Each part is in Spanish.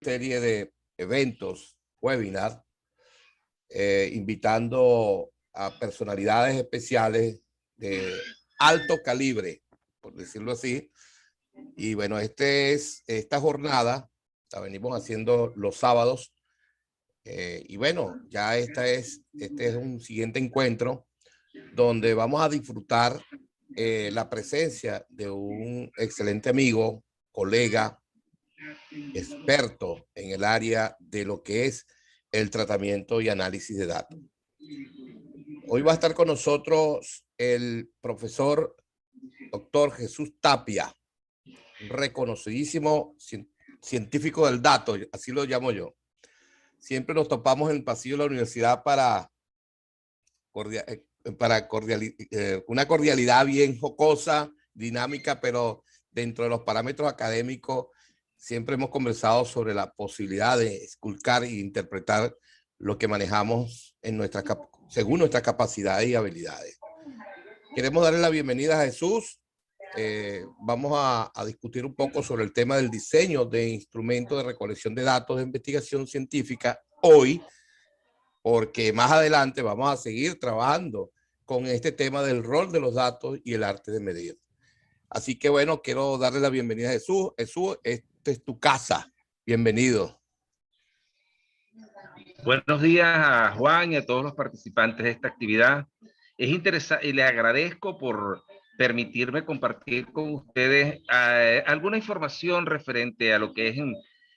serie de eventos, webinars, invitando a personalidades especiales de alto calibre, por decirlo así. Y bueno, esta jornada la venimos haciendo los sábados. Y bueno, ya este es un siguiente encuentro donde vamos a disfrutar la presencia de un excelente amigo, colega, experto en el área de lo que es el tratamiento y análisis de datos. Hoy va a estar con nosotros el profesor doctor Jesús Tapia, un reconocidísimo científico del dato, así lo llamo yo. Siempre nos topamos en el pasillo de la universidad para una cordialidad bien jocosa, dinámica, pero dentro de los parámetros académicos siempre hemos conversado sobre la posibilidad de esculcar e interpretar lo que manejamos según nuestras capacidades y habilidades. Queremos darle la bienvenida a Jesús. Vamos a discutir un poco sobre el tema del diseño de instrumentos de recolección de datos de investigación científica hoy, porque más adelante vamos a seguir trabajando con este tema del rol de los datos y el arte de medir. Así que bueno, quiero darle la bienvenida a Jesús. Jesús, esta es tu casa. Bienvenido. Buenos días a Juan y a todos los participantes de esta actividad. Es interesante y le agradezco por permitirme compartir con ustedes alguna información referente a lo que es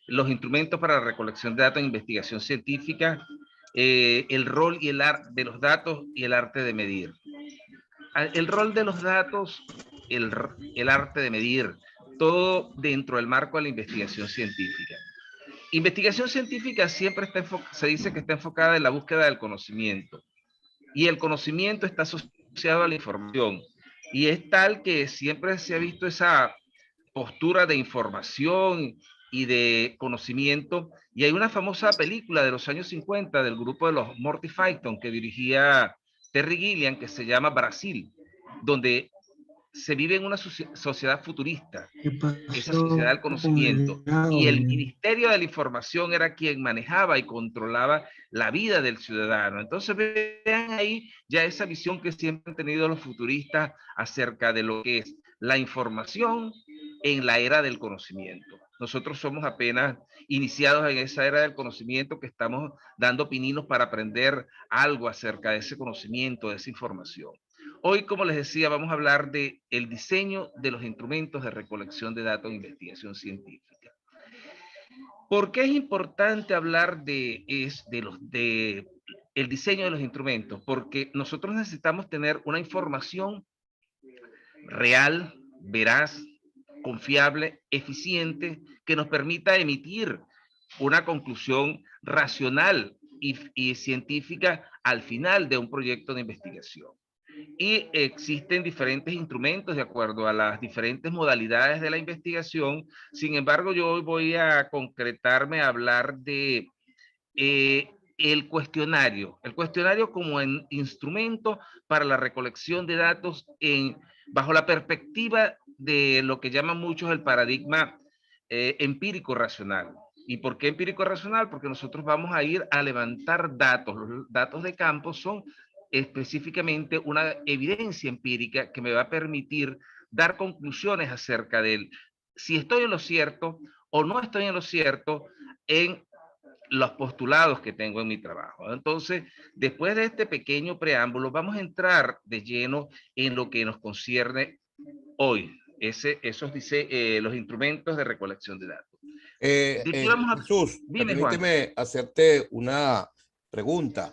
los instrumentos para la recolección de datos en investigación científica, el rol y el arte de los datos y el arte de medir. El rol de los datos, el arte de medir, todo dentro del marco de la investigación científica. Investigación científica siempre se dice que está enfocada en la búsqueda del conocimiento, y el conocimiento está asociado a la información, y es tal que siempre se ha visto esa postura de información y de conocimiento, y hay una famosa película de los años 50 del grupo de los Monty Python que dirigía Terry Gilliam, que se llama Brasil, donde se vive en una sociedad futurista, esa sociedad del conocimiento, y el Ministerio de la Información era quien manejaba y controlaba la vida del ciudadano. Entonces vean ahí ya esa visión que siempre han tenido los futuristas acerca de lo que es la información en la era del conocimiento. Nosotros somos apenas iniciados en esa era del conocimiento, que estamos dando pininos para aprender algo acerca de ese conocimiento, de esa información. Hoy, como les decía, vamos a hablar de el diseño de los instrumentos de recolección de datos e investigación científica. ¿Por qué es importante hablar de el diseño de los instrumentos? Porque nosotros necesitamos tener una información real, veraz, confiable, eficiente, que nos permita emitir una conclusión racional y científica al final de un proyecto de investigación. Y existen diferentes instrumentos de acuerdo a las diferentes modalidades de la investigación. Sin embargo, yo hoy voy a concretarme a hablar de el cuestionario como instrumento para la recolección de datos bajo la perspectiva de lo que llaman muchos el paradigma empírico racional. ¿Y por qué empírico racional? Porque nosotros vamos a ir a levantar datos. Los datos de campo son específicamente una evidencia empírica que me va a permitir dar conclusiones acerca de si estoy en lo cierto o no estoy en lo cierto en los postulados que tengo en mi trabajo. Entonces, después de este pequeño preámbulo, vamos a entrar de lleno en lo que nos concierne hoy, los instrumentos de recolección de datos. Jesús, permíteme hacerte una pregunta.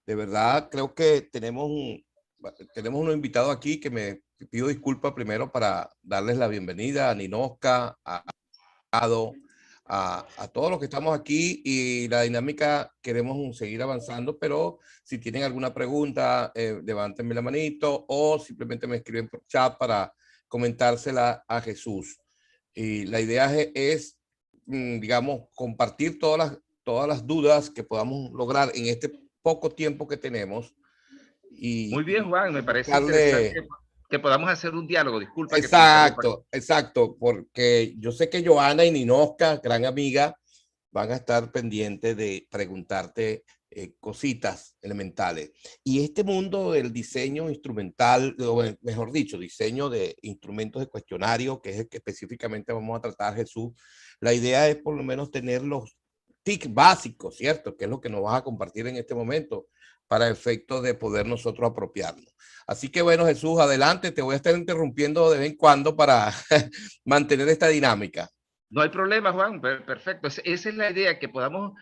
De verdad, creo que tenemos unos invitados aquí que me pido disculpas primero para darles la bienvenida a Ninosca, a todos los que estamos aquí, y la dinámica queremos seguir avanzando, pero si tienen alguna pregunta, levántenme la manito o simplemente me escriben por chat para comentársela a Jesús. Y la idea es digamos, compartir todas las dudas que podamos lograr en este poco tiempo que tenemos. Muy bien, Juan, me parece interesante que podamos hacer un diálogo. Disculpa. Exacto, porque yo sé que Joana y Ninosca, gran amiga, van a estar pendientes de preguntarte cositas elementales. Y este mundo del diseño instrumental, o mejor dicho, diseño de instrumentos de cuestionario, que es el que específicamente vamos a tratar, Jesús, la idea es por lo menos tener los TIC básicos, ¿cierto? Que es lo que nos vas a compartir en este momento para efectos de poder nosotros apropiarnos. Así que bueno, Jesús, adelante, te voy a estar interrumpiendo de vez en cuando para mantener esta dinámica. No hay problema, Juan, perfecto. Esa es la idea, que podamos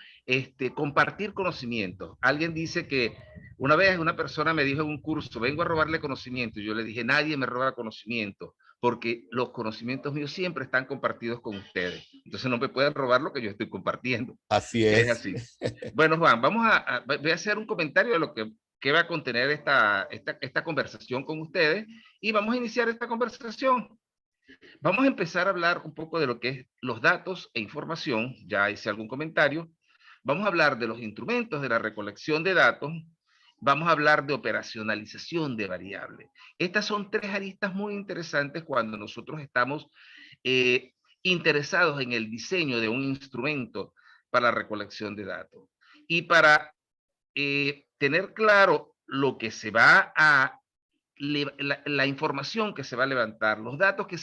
compartir conocimiento. Alguien dice que una vez una persona me dijo en un curso, vengo a robarle conocimiento. Y yo le dije, nadie me roba conocimiento, porque los conocimientos míos siempre están compartidos con ustedes. Entonces no me pueden robar lo que yo estoy compartiendo. Así Es es. así. Bueno, Juan, voy a hacer un comentario de lo que va a contener esta conversación con ustedes, y vamos a iniciar esta conversación. Vamos a empezar a hablar un poco de lo que es los datos e información. Ya hice algún comentario. Vamos a hablar de los instrumentos de la recolección de datos. Vamos a hablar de operacionalización de variables. Estas son tres aristas muy interesantes cuando nosotros estamos interesados en el diseño de un instrumento para la recolección de datos. Y para tener claro lo que se va a la información que se va a levantar, los datos que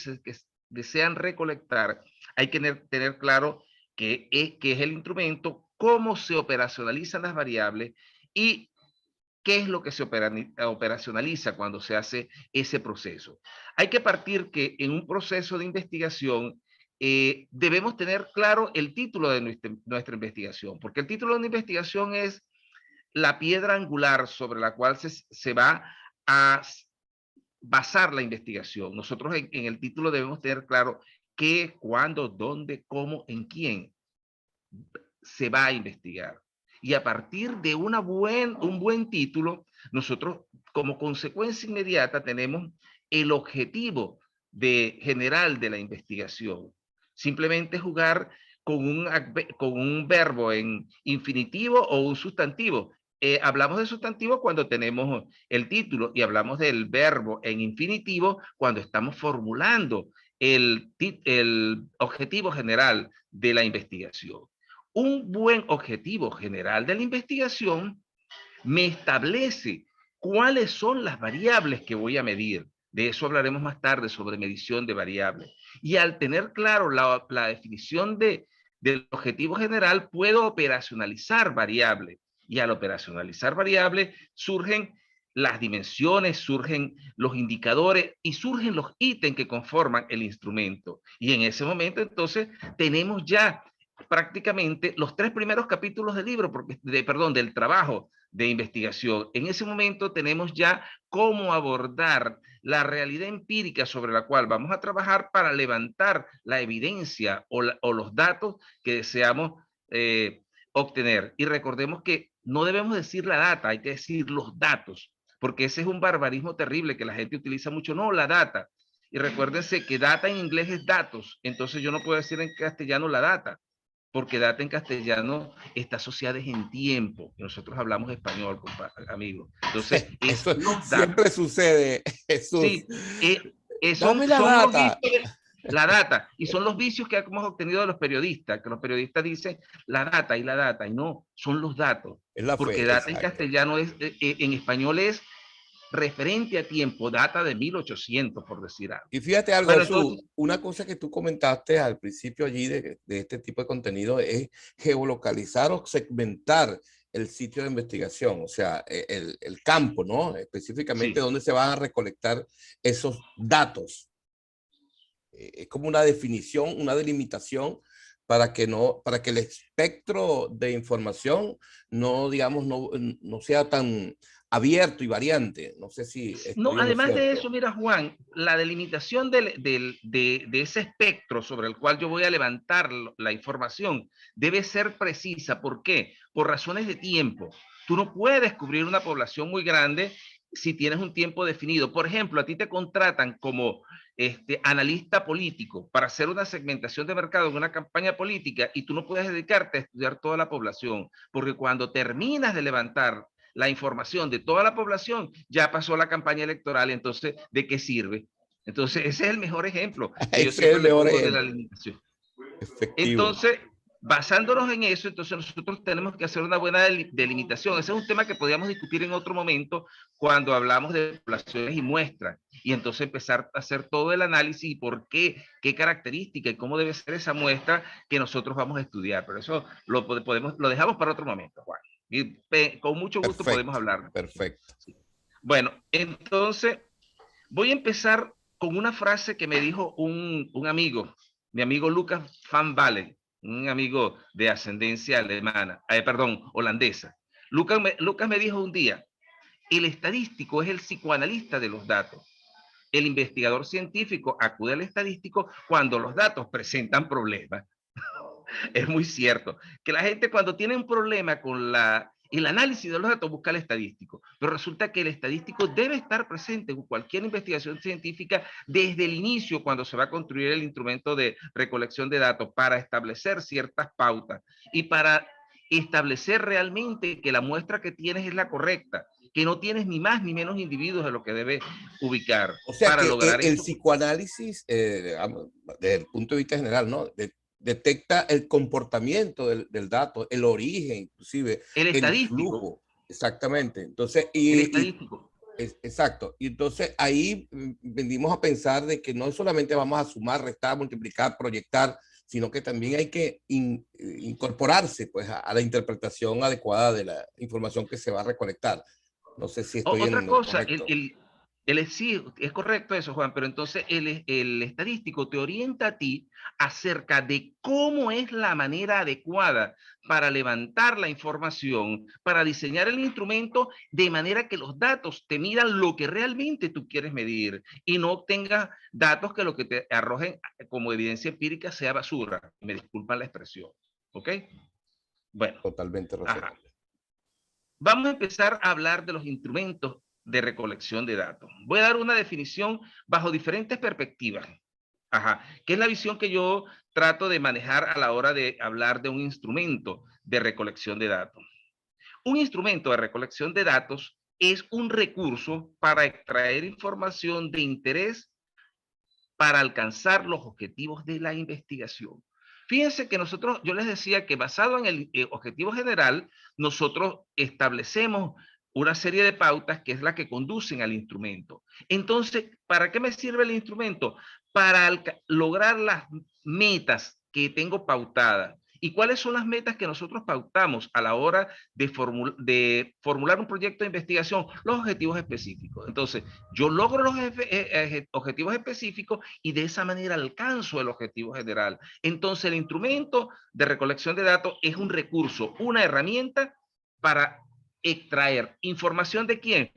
desean recolectar, hay que tener claro qué es el instrumento, cómo se operacionalizan las variables y qué es lo que se operacionaliza cuando se hace ese proceso. Hay que partir que en un proceso de investigación debemos tener claro el título de nuestra investigación, porque el título de una investigación es la piedra angular sobre la cual se va a basar la investigación. Nosotros en el título debemos tener claro qué, cuándo, dónde, cómo, en quién se va a investigar. Y a partir de un buen título, nosotros como consecuencia inmediata tenemos el objetivo general de la investigación. Simplemente jugar con un verbo en infinitivo o un sustantivo. Hablamos de sustantivo cuando tenemos el título, y hablamos del verbo en infinitivo cuando estamos formulando el objetivo general de la investigación. Un buen objetivo general de la investigación me establece cuáles son las variables que voy a medir. De eso hablaremos más tarde, sobre medición de variables. Y al tener claro la definición del objetivo general, puedo operacionalizar variables. Y al operacionalizar variables, surgen las dimensiones, surgen los indicadores y surgen los ítems que conforman el instrumento. Y en ese momento, entonces, tenemos ya prácticamente los tres primeros capítulos del libro, del trabajo de investigación. En ese momento tenemos ya cómo abordar la realidad empírica sobre la cual vamos a trabajar para levantar la evidencia o los datos que deseamos obtener. Y recordemos que no debemos decir la data, hay que decir los datos, porque ese es un barbarismo terrible que la gente utiliza mucho. No, la data. Y recuérdense que data en inglés es datos, entonces yo no puedo decir en castellano la data, porque data en castellano está asociada en tiempo. Y nosotros hablamos español, amigo. Entonces, es eso los siempre datos. sucede, Jesús. Sí, Dame la son los data. vicios la data, y son los vicios que hemos obtenido de los periodistas, que los periodistas dicen la data, y no, son los datos. Es la Porque fe, data exacto. en castellano en español es referente a tiempo, data de 1800, por decir algo. Y fíjate algo, Bueno, Jesús, entonces, una cosa que tú comentaste al principio allí de este tipo de contenido es geolocalizar o segmentar el sitio de investigación, o sea, el campo, ¿no? Específicamente sí. dónde se van a recolectar esos datos. Es como una definición, una delimitación para que el espectro de información no, digamos, no sea tan abierto y variante. No sé si No, estoy en lo además de cierto. eso, mira, Juan, la delimitación de ese espectro sobre el cual yo voy a levantar la información debe ser precisa. ¿Por qué? Por razones de tiempo. Tú no puedes cubrir una población muy grande si tienes un tiempo definido. Por ejemplo, a ti te contratan como analista político para hacer una segmentación de mercado en una campaña política, y tú no puedes dedicarte a estudiar toda la población, porque cuando terminas de levantar la información de toda la población, ya pasó la campaña electoral. Entonces, ¿de qué sirve? Entonces, ese es el mejor ejemplo que yo Ese es siempre el le mejor pongo de la ejemplo. limitación. Efectivo. Entonces, basándonos en eso, entonces nosotros tenemos que hacer una buena delimitación. Ese es un tema que podríamos discutir en otro momento cuando hablamos de poblaciones y muestras. Y entonces empezar a hacer todo el análisis y por qué, qué características y cómo debe ser esa muestra que nosotros vamos a estudiar. Pero eso lo dejamos para otro momento, Juan. Y con mucho gusto podemos Perfecto, hablar. perfecto. Sí. Bueno, entonces voy a empezar con una frase que me dijo un amigo, mi amigo Lucas van Baalen, un amigo de ascendencia alemana, perdón, holandesa. Lucas me dijo un día, el estadístico es el psicoanalista de los datos. El investigador científico acude al estadístico cuando los datos presentan problemas. Es muy cierto que la gente cuando tiene un problema con el análisis de los datos busca el estadístico, pero resulta que el estadístico debe estar presente en cualquier investigación científica desde el inicio cuando se va a construir el instrumento de recolección de datos para establecer ciertas pautas y para establecer realmente que la muestra que tienes es la correcta, que no tienes ni más ni menos individuos de lo que debes ubicar. O sea Para que lograr el esto, psicoanálisis, desde el punto de vista general, ¿no? Detecta el comportamiento del dato, el origen, inclusive, el el estadístico, flujo. Exactamente. Entonces, el estadístico exacto. Y entonces ahí venimos a pensar de que no solamente vamos a sumar, restar, multiplicar, proyectar, sino que también hay que incorporarse pues, a la interpretación adecuada de la información que se va a recolectar. No sé si estoy Otra en lo cosa, correcto. sí, es correcto eso, Juan, pero entonces el estadístico te orienta a ti acerca de cómo es la manera adecuada para levantar la información, para diseñar el instrumento de manera que los datos te midan lo que realmente tú quieres medir y no tengas datos que lo que te arrojen como evidencia empírica sea basura. Me disculpan la expresión. ¿Ok? Bueno, Totalmente ajá. razonable. Vamos a empezar a hablar de los instrumentos de recolección de datos. Voy a dar una definición bajo diferentes perspectivas. Ajá, que es la visión que yo trato de manejar a la hora de hablar de un instrumento de recolección de datos. Un instrumento de recolección de datos es un recurso para extraer información de interés para alcanzar los objetivos de la investigación. Fíjense que nosotros, yo les decía que basado en el objetivo general, nosotros establecemos una serie de pautas que es la que conducen al instrumento. Entonces, ¿para qué me sirve el instrumento? Para lograr las metas que tengo pautadas. ¿Y cuáles son las metas que nosotros pautamos a la hora de formular un proyecto de investigación? Los objetivos específicos. Entonces, yo logro los objetivos específicos y de esa manera alcanzo el objetivo general. Entonces, el instrumento de recolección de datos es un recurso, una herramienta para extraer información de quién,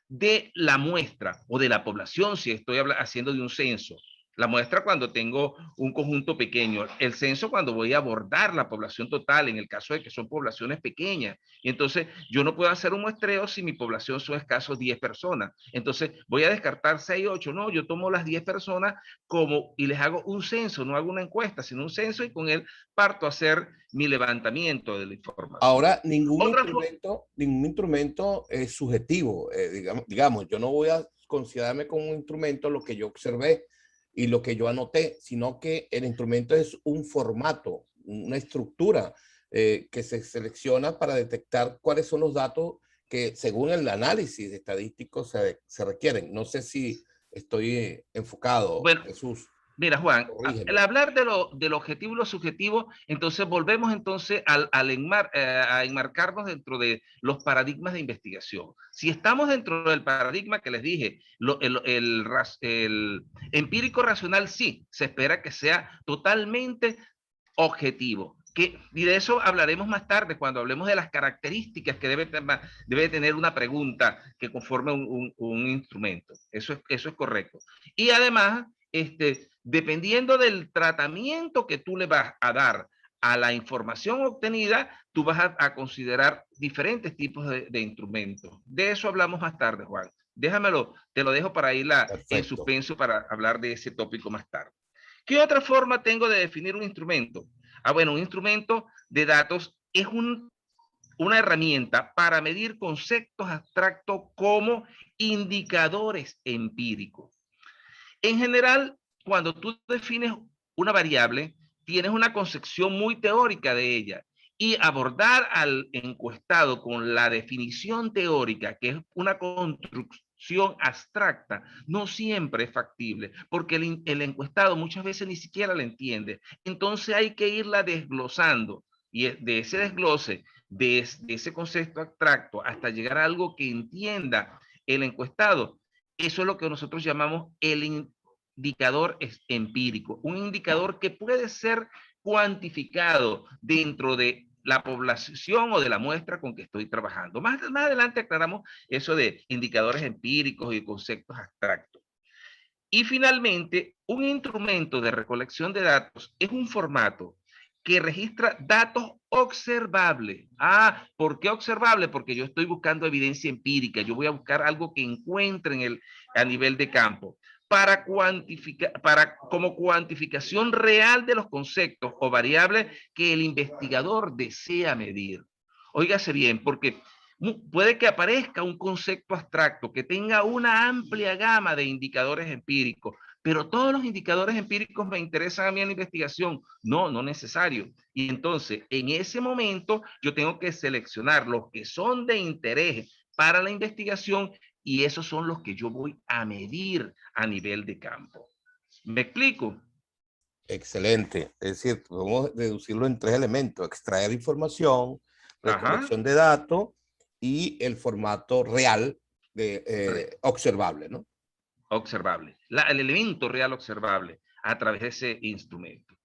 de la muestra o de la población, si estoy haciendo de un censo. La muestra cuando tengo un conjunto pequeño, el censo cuando voy a abordar la población total, en el caso de que son poblaciones pequeñas. Y entonces yo no puedo hacer un muestreo si mi población son escasos 10 personas. Entonces voy a descartar 6, 8, no, yo tomo las 10 personas como y les hago un censo, no hago una encuesta, sino un censo y con él parto a hacer mi levantamiento de la información. Ahora, Otra ningún instrumento es subjetivo. Digamos, yo no voy a considerarme como un instrumento lo que yo observé y lo que yo anoté, sino que el instrumento es un formato, una estructura que se selecciona para detectar cuáles son los datos que según el análisis estadístico se requieren. No sé si estoy enfocado, bueno, Jesús. mira, Juan, al Corrígeme. hablar del objetivo y lo subjetivo, entonces volvemos entonces a enmarcarnos dentro de los paradigmas de investigación. Si estamos dentro del paradigma que les dije, el empírico racional sí, se espera que sea totalmente objetivo. Y de eso hablaremos más tarde cuando hablemos de las características que debe tener una pregunta que conforme un instrumento. Eso es correcto. Y además, dependiendo del tratamiento que tú le vas a dar a la información obtenida, tú vas a considerar diferentes tipos de instrumentos. De eso hablamos más tarde, Juan. Déjamelo, te lo dejo para ir en Perfecto. suspenso para hablar de ese tópico más tarde. ¿Qué otra forma tengo de definir un instrumento? Bueno, un instrumento de datos es una herramienta para medir conceptos abstractos como indicadores empíricos. En general, cuando tú defines una variable, tienes una concepción muy teórica de ella. Y abordar al encuestado con la definición teórica, que es una construcción abstracta, no siempre es factible, porque el encuestado muchas veces ni siquiera la entiende. Entonces hay que irla desglosando, y de ese desglose, de ese concepto abstracto, hasta llegar a algo que entienda el encuestado. Eso es lo que nosotros llamamos el indicador empírico, un indicador que puede ser cuantificado dentro de la población o de la muestra con que estoy trabajando. Más adelante aclaramos eso de indicadores empíricos y conceptos abstractos. Y finalmente, un instrumento de recolección de datos es un formato que registra datos observables. Ah, ¿por qué observable? Porque yo estoy buscando evidencia empírica. Yo voy a buscar algo que encuentre a nivel de campo para cuantificar, como cuantificación real de los conceptos o variables que el investigador desea medir. Óigase bien, porque puede que aparezca un concepto abstracto que tenga una amplia gama de indicadores empíricos, pero todos los indicadores empíricos me interesan a mí en la investigación. No, no necesario. Y entonces, en ese momento, yo tengo que seleccionar los que son de interés para la investigación y esos son los que yo voy a medir a nivel de campo. ¿Me explico? Excelente. Es decir, podemos deducirlo en 3 elementos: extraer información, Ajá. recolección de datos y el formato real de observable, ¿no? Observable. El elemento real observable a través de ese instrumento.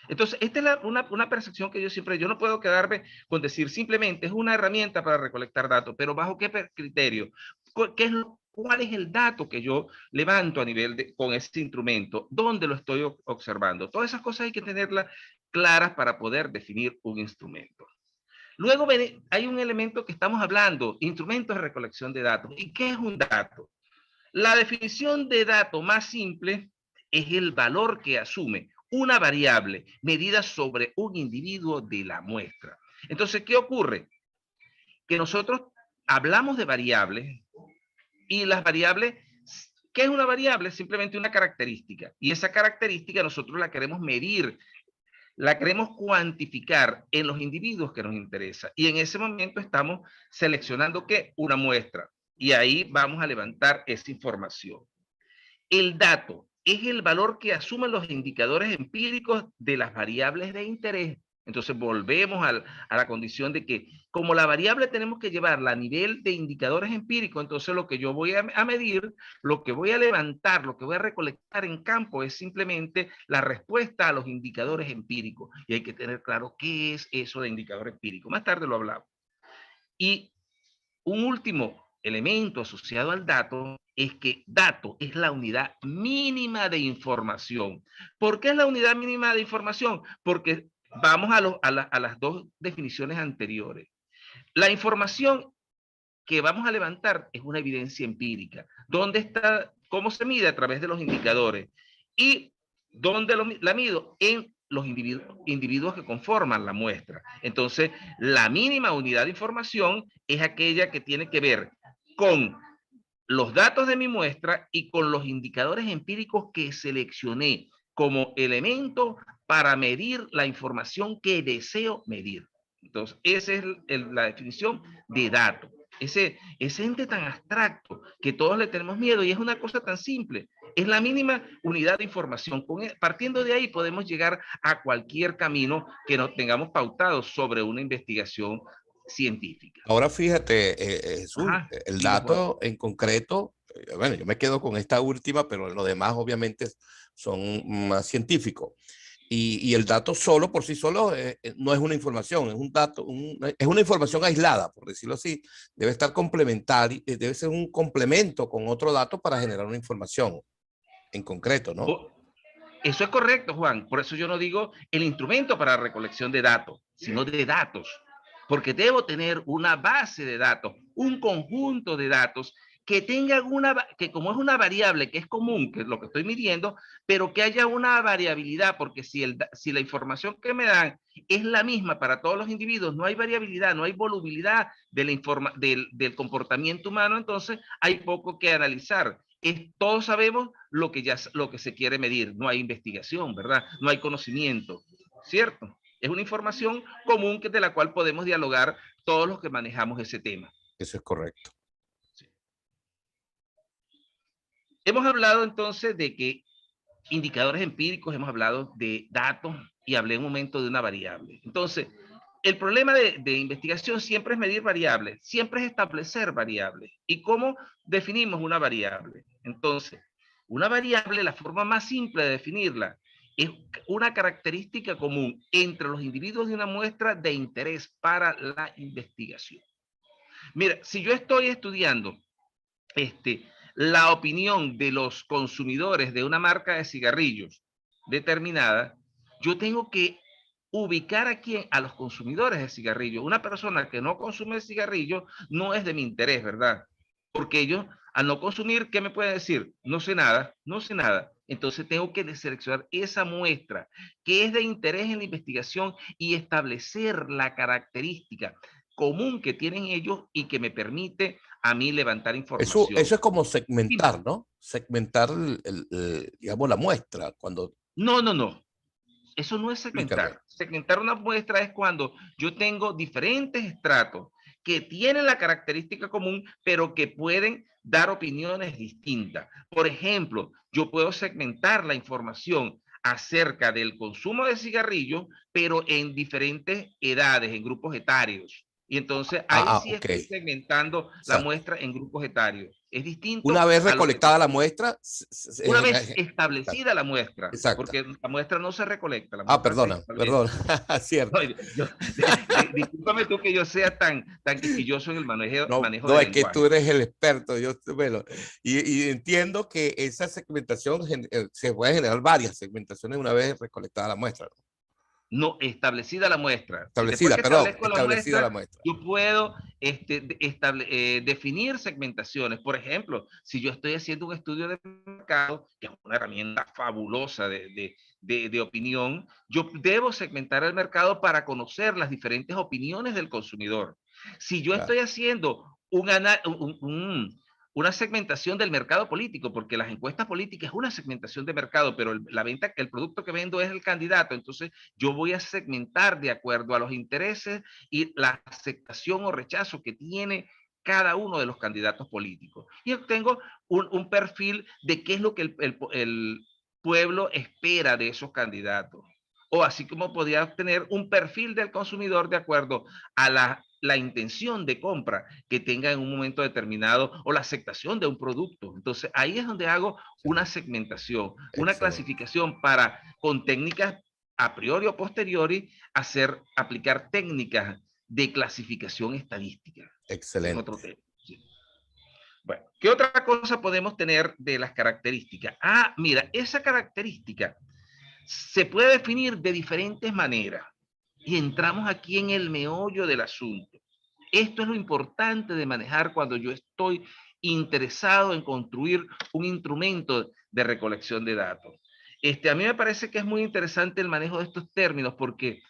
Entonces, esta es una percepción que yo no puedo quedarme con decir simplemente es una herramienta para recolectar datos, pero ¿bajo qué criterio? ¿Cuál es el dato que yo levanto a nivel con este instrumento? ¿Dónde lo estoy observando? Todas esas cosas hay que tenerlas claras para poder definir un instrumento. Luego hay un elemento que estamos hablando, instrumentos de recolección de datos. ¿Y qué es un dato? La definición de dato más simple es el valor que asume una variable medida sobre un individuo de la muestra. Entonces, ¿qué ocurre? Que nosotros hablamos de variables y las variables, ¿qué es una variable? Simplemente una característica. Y esa característica nosotros la queremos medir, la queremos cuantificar en los individuos que nos interesa. Y en ese momento estamos seleccionando ¿qué? Una muestra. Y ahí vamos a levantar esa información. El dato es el valor que asumen los indicadores empíricos de las variables de interés. Entonces volvemos a la condición de que como la variable tenemos que llevarla a nivel de indicadores empíricos, entonces lo que yo voy a medir, lo que voy a levantar, lo que voy a recolectar en campo es simplemente la respuesta a los indicadores empíricos. Y hay que tener claro qué es eso de indicador empírico. Más tarde lo hablamos. Y un último elemento asociado al dato es que dato es la unidad mínima de información. ¿Por qué es la unidad mínima de información? Porque vamos a las dos definiciones anteriores. La información que vamos a levantar es una evidencia empírica. ¿Dónde está? ¿Cómo se mide? A través de los indicadores. ¿Y dónde la mido? En los individuos que conforman la muestra. Entonces, la mínima unidad de información es aquella que tiene que ver con los datos de mi muestra y con los indicadores empíricos que seleccioné como elemento para medir la información que deseo medir. Entonces, esa es la definición de dato. Ese ente tan abstracto que todos le tenemos miedo y es una cosa tan simple. Es la mínima unidad de información. Partiendo de ahí podemos llegar a cualquier camino que nos tengamos pautado sobre una investigación científica. Ahora fíjate, Jesús, Ajá, el dime, Juan. dato en concreto, bueno, yo me quedo con esta última, pero los demás obviamente son más científicos. Y el dato solo, por sí solo, no es una información, es un dato, es una información aislada, por decirlo así. Debe estar complementario, debe ser un complemento con otro dato para generar una información en concreto, ¿no? Eso es correcto, Juan. Por eso yo no digo el instrumento para recolección de datos, sino de datos. Porque debo tener una base de datos, un conjunto de datos que tenga que como es una variable que es común, que es lo que estoy midiendo, pero que haya una variabilidad, porque si la información que me dan es la misma para todos los individuos, no hay variabilidad, no hay volubilidad del comportamiento humano, entonces hay poco que analizar. Todos sabemos lo que se quiere medir, no hay investigación, ¿verdad? No hay conocimiento. ¿cierto? Es una información común de la cual podemos dialogar todos los que manejamos ese tema. Eso es correcto. Sí. Hemos hablado entonces de que indicadores empíricos, hemos hablado de datos y hablé un momento de una variable. Entonces, el problema de investigación siempre es medir variables, siempre es establecer variables. ¿Y cómo definimos una variable? Entonces, una variable, la forma más simple de definirla, es una característica común entre los individuos de una muestra de interés para la investigación. Mira, si yo estoy estudiando la opinión de los consumidores de una marca de cigarrillos determinada, yo tengo que ubicar aquí a los consumidores de cigarrillos. Una persona que no consume cigarrillos no es de mi interés, ¿verdad? Porque ellos, al no consumir, ¿qué me pueden decir? No sé nada, no sé nada. Entonces tengo que seleccionar esa muestra que es de interés en la investigación y establecer la característica común que tienen ellos y que me permite a mí levantar información. Eso es como segmentar, ¿no? Segmentar, digamos, la muestra. Cuando... No. Eso no es segmentar. Explícame. Segmentar una muestra es cuando yo tengo diferentes estratos que tienen la característica común, pero que pueden dar opiniones distintas. Por ejemplo, yo puedo segmentar la información acerca del consumo de cigarrillos, pero en diferentes edades, en grupos etarios. Y entonces ahí sí Ok. estoy segmentando la Exacto. muestra en grupos etarios. Es distinto Una vez a lo que... recolectada la muestra. Una vez establecida la muestra, exacto. porque la muestra no se recolecta, la muestra se Perdona. establece. Cierto. No, discúlpame tú que yo sea tan quisquilloso en el manejo No, del es que lenguaje. tú eres el experto. Bueno, y entiendo que esa segmentación se puede generar varias segmentaciones una vez recolectada la muestra, ¿no? No, establecida la muestra. Después Establecida, que perdón, establezco la establecida la muestra, muestra. yo puedo definir segmentaciones. Por ejemplo, si yo estoy haciendo un estudio de mercado, que es una herramienta fabulosa de opinión, yo debo segmentar el mercado para conocer las diferentes opiniones del consumidor. Si yo estoy haciendo una segmentación del mercado político, porque las encuestas políticas es una segmentación de mercado, pero el producto que vendo es el candidato, entonces yo voy a segmentar de acuerdo a los intereses y la aceptación o rechazo que tiene cada uno de los candidatos políticos. Y obtengo un perfil de qué es lo que el pueblo espera de esos candidatos. O así como podría obtener un perfil del consumidor de acuerdo a la intención de compra que tenga en un momento determinado o la aceptación de un producto. Entonces ahí es donde hago una segmentación, una clasificación para, con técnicas a priori o posteriori, aplicar técnicas de clasificación estadística. Excelente. Es otro tema. Sí. Bueno, ¿qué otra cosa podemos tener de las características? Mira, esa característica se puede definir de diferentes maneras. Y entramos aquí en el meollo del asunto. Esto es lo importante de manejar cuando yo estoy interesado en construir un instrumento de recolección de datos. A mí me parece que es muy interesante el manejo de estos términos porque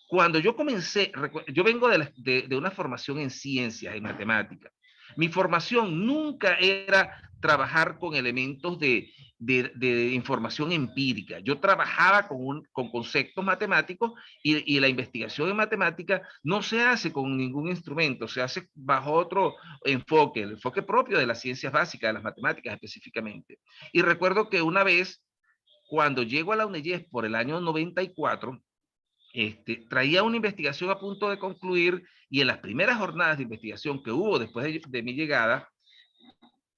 cuando yo comencé, yo vengo de una formación en ciencias, en matemáticas. Mi formación nunca era trabajar con elementos de información empírica. Yo trabajaba con conceptos matemáticos y la investigación en matemática no se hace con ningún instrumento, se hace bajo otro enfoque, el enfoque propio de las ciencias básicas, de las matemáticas específicamente. Y recuerdo que una vez, cuando llego a la UNEYES por el año 94, traía una investigación a punto de concluir y en las primeras jornadas de investigación que hubo después de mi llegada,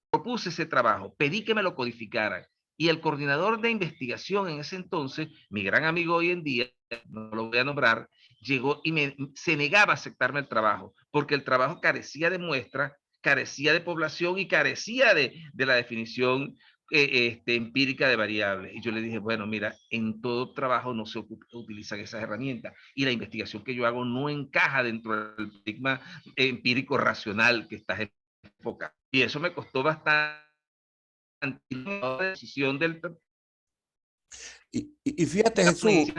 propuse ese trabajo, pedí que me lo codificaran y el coordinador de investigación en ese entonces, mi gran amigo hoy en día, no lo voy a nombrar, llegó y se negaba a aceptarme el trabajo porque el trabajo carecía de muestras, carecía de población y carecía de la definición empírica de variables. Y yo le dije, bueno, mira, en todo trabajo no se utilizan esas herramientas y la investigación que yo hago no encaja dentro del paradigma empírico racional que estás enfocado. Y eso me costó bastante la decisión del... Y fíjate, Jesús,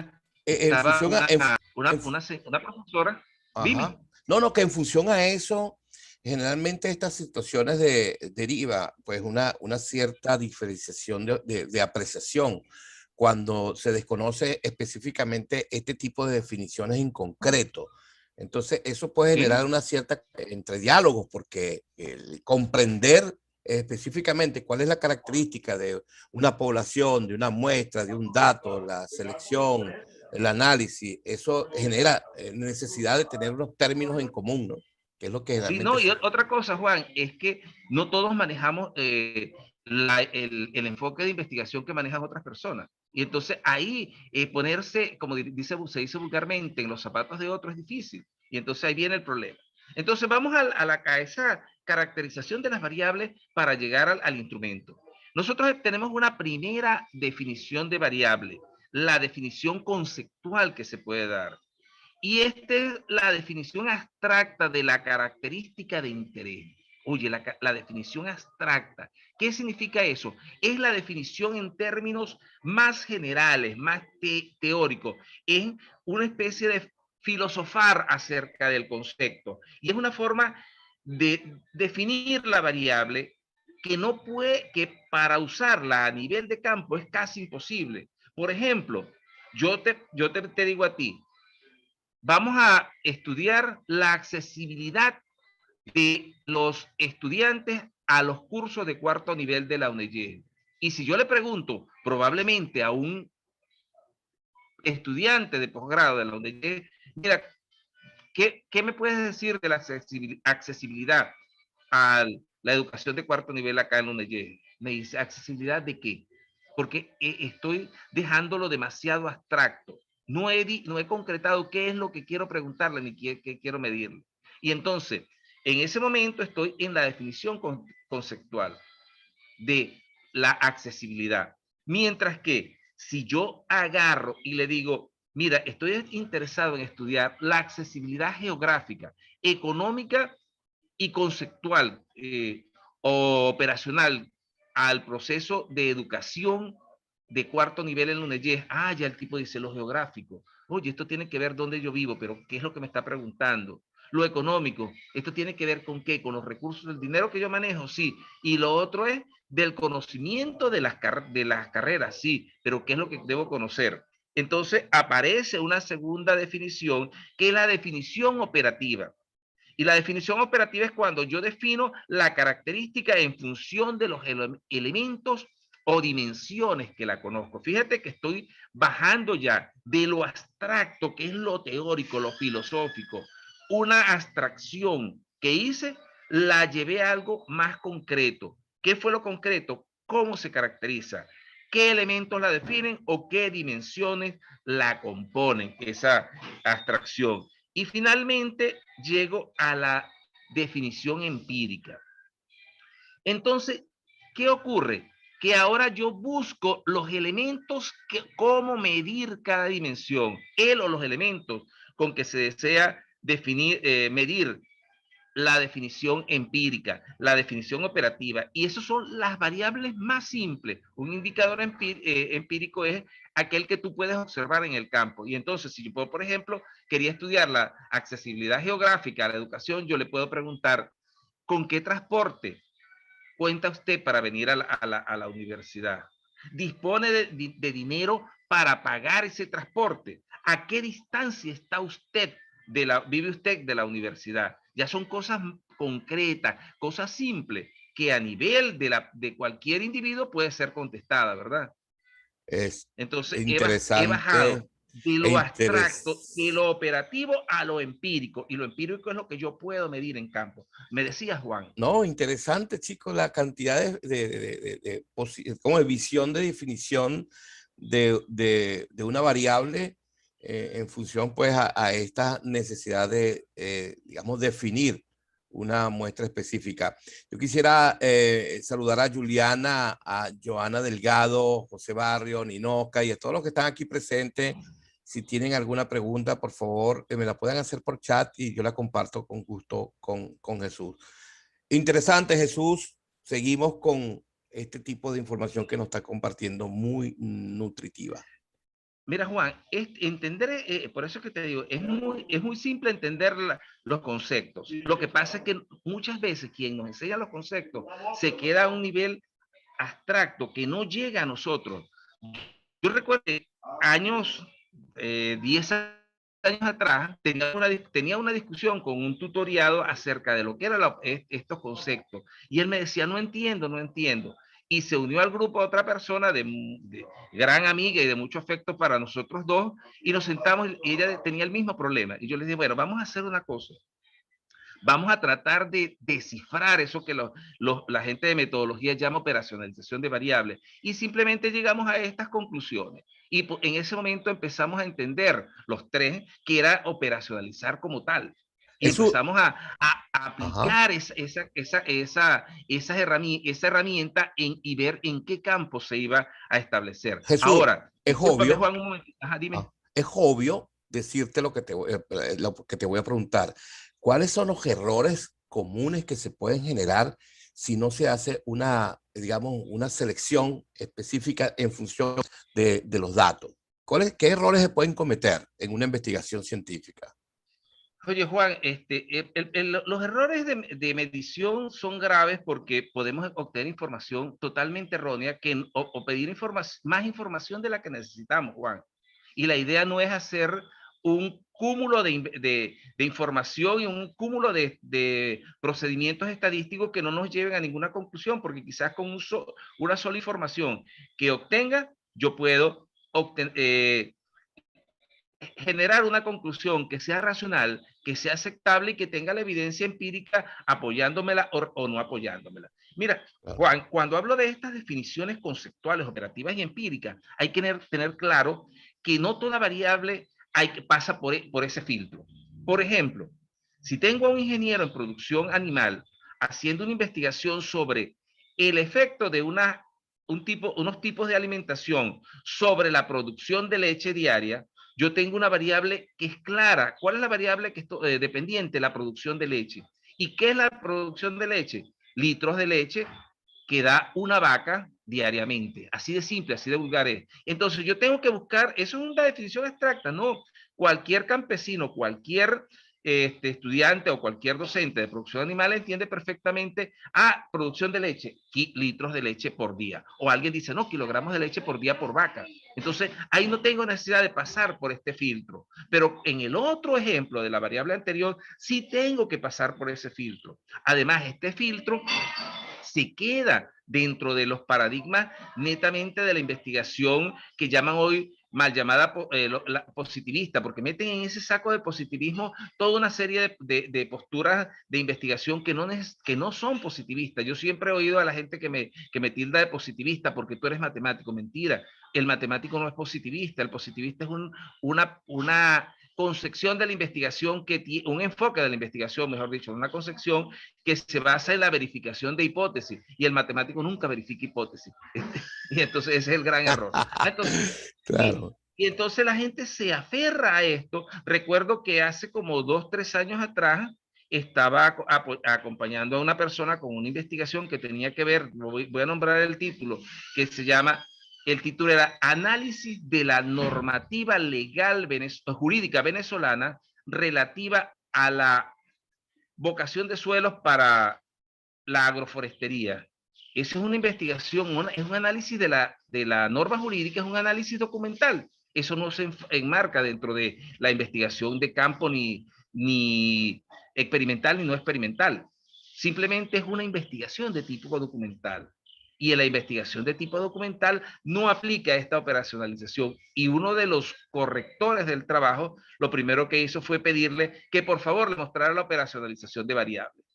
en función a... una profesora, dime. No, que en función a eso, generalmente estas situaciones deriva pues una cierta diferenciación de apreciación, cuando se desconoce específicamente este tipo de definiciones en concreto. Entonces, eso puede generar una cierta entre diálogos, porque el comprender específicamente cuál es la característica de una población, de una muestra, de un dato, la selección, el análisis, eso genera necesidad de tener unos términos en común, ¿no? Que es lo que Sí, generalmente no, y otra cosa, Juan, es que no todos manejamos el enfoque de investigación que manejan otras personas. Y entonces ahí ponerse, como se dice vulgarmente, en los zapatos de otro es difícil. Y entonces ahí viene el problema. Entonces vamos a esa caracterización de las variables para llegar al instrumento. Nosotros tenemos una primera definición de variable, la definición conceptual que se puede dar. Y esta es la definición abstracta de la característica de interés. Oye, la definición abstracta. ¿Qué significa eso? Es la definición en términos más generales, más teóricos. Es una especie de filosofar acerca del concepto. Y es una forma de definir la variable que no puede, que para usarla a nivel de campo es casi imposible. Por ejemplo, yo te digo a ti, vamos a estudiar la accesibilidad de los estudiantes a los cursos de cuarto nivel de la UNEYE. Y si yo le pregunto probablemente a un estudiante de posgrado de la UNEYE, mira, ¿qué me puedes decir de la accesibilidad a la educación de cuarto nivel acá en la UNEYE? Me dice, ¿accesibilidad de qué? Porque estoy dejándolo demasiado abstracto. No he concretado qué es lo que quiero preguntarle ni qué quiero medirle. Y entonces, en ese momento estoy en la definición conceptual de la accesibilidad. Mientras que si yo agarro y le digo, mira, estoy interesado en estudiar la accesibilidad geográfica, económica y conceptual o operacional al proceso de educación de cuarto nivel en la UNEYES. Ah, ya el tipo dice lo geográfico. Oye, esto tiene que ver dónde yo vivo, pero ¿qué es lo que me está preguntando? Lo económico, esto tiene que ver con qué, con los recursos, del dinero que yo manejo, sí. Y lo otro es del conocimiento de las carreras, sí, pero ¿qué es lo que debo conocer? Entonces aparece una segunda definición, que es la definición operativa. Y la definición operativa es cuando yo defino la característica en función de los elementos o dimensiones que la conozco. Fíjate que estoy bajando ya de lo abstracto, que es lo teórico, lo filosófico. Una abstracción que hice, la llevé a algo más concreto. ¿Qué fue lo concreto? ¿Cómo se caracteriza? ¿Qué elementos la definen o qué dimensiones la componen esa abstracción? Y finalmente llego a la definición empírica. Entonces, ¿qué ocurre? Que ahora yo busco los elementos, cómo medir cada dimensión, él o los elementos con que se desea definir, medir la definición empírica, la definición operativa, y esas son las variables más simples. Un indicador empírico es aquel que tú puedes observar en el campo. Y entonces, si yo puedo, por ejemplo, quería estudiar la accesibilidad geográfica a la educación, yo le puedo preguntar, ¿con qué transporte cuenta usted para venir a la universidad? ¿Dispone de dinero para pagar ese transporte? ¿A qué distancia está usted vive usted de la universidad? Ya son cosas concretas, cosas simples que a nivel de cualquier individuo puede ser contestada, ¿verdad? es Entonces he bajado interesante de e lo abstracto, de interesante. lo operativo a lo empírico. Y lo empírico es lo que yo puedo medir en campo. Me decía Juan. No, interesante, chicos, la cantidad como de visión de definición de una variable en función pues a esta necesidad de, digamos, definir una muestra específica. Yo quisiera saludar a Juliana, a Joana Delgado, José Barrio, Ninoca y a todos los que están aquí presentes. Si tienen alguna pregunta, por favor, me la puedan hacer por chat y yo la comparto con gusto con Jesús. Interesante, Jesús. Seguimos con este tipo de información que nos está compartiendo, muy nutritiva. Mira, Juan, entender, por eso es que te digo, es muy simple entender los conceptos. Lo que pasa es que muchas veces quien nos enseña los conceptos se queda a un nivel abstracto que no llega a nosotros. Yo recuerdo que años, 10 años atrás, tenía una discusión con un tutoriado acerca de lo que eran estos conceptos. Y él me decía, no entiendo, no entiendo. Y se unió al grupo a otra persona de gran amiga y de mucho afecto para nosotros dos, y nos sentamos y ella tenía el mismo problema. Y yo le dije, bueno, vamos a hacer una cosa. Vamos a tratar de descifrar eso que la gente de metodología llama operacionalización de variables, y simplemente llegamos a estas conclusiones. Y en ese momento empezamos a entender los tres que era operacionalizar como tal. Y Eso, empezamos a ajá. aplicar esa herramienta y ver en qué campo se iba a establecer. Jesús, Ahora, es discúlpame, obvio, Juan, un momento. Ajá, dime. es obvio decirte lo que te voy a preguntar. ¿Cuáles son los errores comunes que se pueden generar si no se hace una, digamos, una selección específica en función de los datos? ¿Qué errores se pueden cometer en una investigación científica? Oye, Juan, los errores de medición son graves porque podemos obtener información totalmente errónea o pedir más información de la que necesitamos, Juan. Y la idea no es hacer un cúmulo de información y un cúmulo de procedimientos estadísticos que no nos lleven a ninguna conclusión, porque quizás con una sola información que obtenga, yo puedo generar una conclusión que sea racional, que sea aceptable y que tenga la evidencia empírica apoyándomela o no apoyándomela. Mira, Claro. Juan, cuando hablo de estas definiciones conceptuales, operativas y empíricas, hay que tener claro que no toda variable pasa por ese filtro. Por ejemplo, si tengo a un ingeniero en producción animal haciendo una investigación sobre el efecto de unos tipos de alimentación sobre la producción de leche diaria, yo tengo una variable que es clara. ¿Cuál es la variable que es dependiente? La producción de leche. ¿Y qué es la producción de leche? Litros de leche que da una vaca diariamente. Así de simple, así de vulgar es. Entonces yo tengo que buscar, eso es una definición abstracta, no. Cualquier campesino, cualquier estudiante o cualquier docente de producción animal entiende perfectamente, producción de leche, litros de leche por día. O alguien dice, no, kilogramos de leche por día por vaca. Entonces, ahí no tengo necesidad de pasar por este filtro. Pero en el otro ejemplo de la variable anterior, sí tengo que pasar por ese filtro. Además, este filtro se queda dentro de los paradigmas netamente de la investigación que llaman hoy mal llamada positivista, porque meten en ese saco de positivismo toda una serie de posturas de investigación que no son positivistas. Yo siempre he oído a la gente que me tilda de positivista porque tú eres matemático. Mentira, el matemático no es positivista, el positivista es una concepción de la investigación, un enfoque de la investigación, mejor dicho, una concepción que se basa en la verificación de hipótesis, y el matemático nunca verifica hipótesis. Y entonces ese es el gran error. Entonces, Claro. y entonces la gente se aferra a esto. Recuerdo que hace como 2, 3 años atrás estaba acompañando a una persona con una investigación que tenía que ver, voy a nombrar el título, que se llama, el título era Análisis de la normativa legal jurídica venezolana relativa a la vocación de suelos para la agroforestería. Eso es una investigación, es un análisis de la norma jurídica, es un análisis documental. Eso no se enmarca dentro de la investigación de campo ni experimental ni no experimental. Simplemente es una investigación de tipo documental. Y en la investigación de tipo documental no aplica esta operacionalización. Y uno de los correctores del trabajo, lo primero que hizo fue pedirle que por favor le mostrara la operacionalización de variables.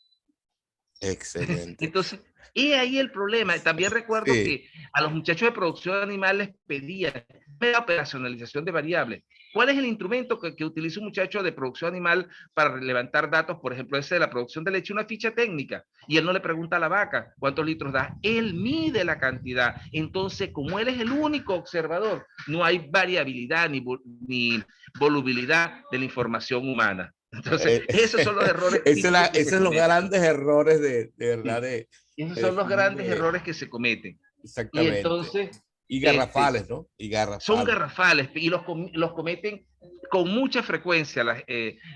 Excelente. Entonces, y ahí el problema. También recuerdo Sí. que a los muchachos de producción de animales pedía la operacionalización de variables. ¿Cuál es el instrumento que utiliza un muchacho de producción animal para levantar datos? Por ejemplo, ese de la producción de leche, una ficha técnica. Y él no le pregunta a la vaca cuántos litros da. Él mide la cantidad. Entonces, como él es el único observador, no hay variabilidad ni volubilidad de la información humana. Entonces, Eh, esos son los errores típicos que esos se son los cometen. grandes errores de verdad Sí. Esos son los definir grandes errores que se cometen. Y exactamente. entonces, Y este, garrafales, ¿no? Y son garrafales. garrafales y los cometen con mucha frecuencia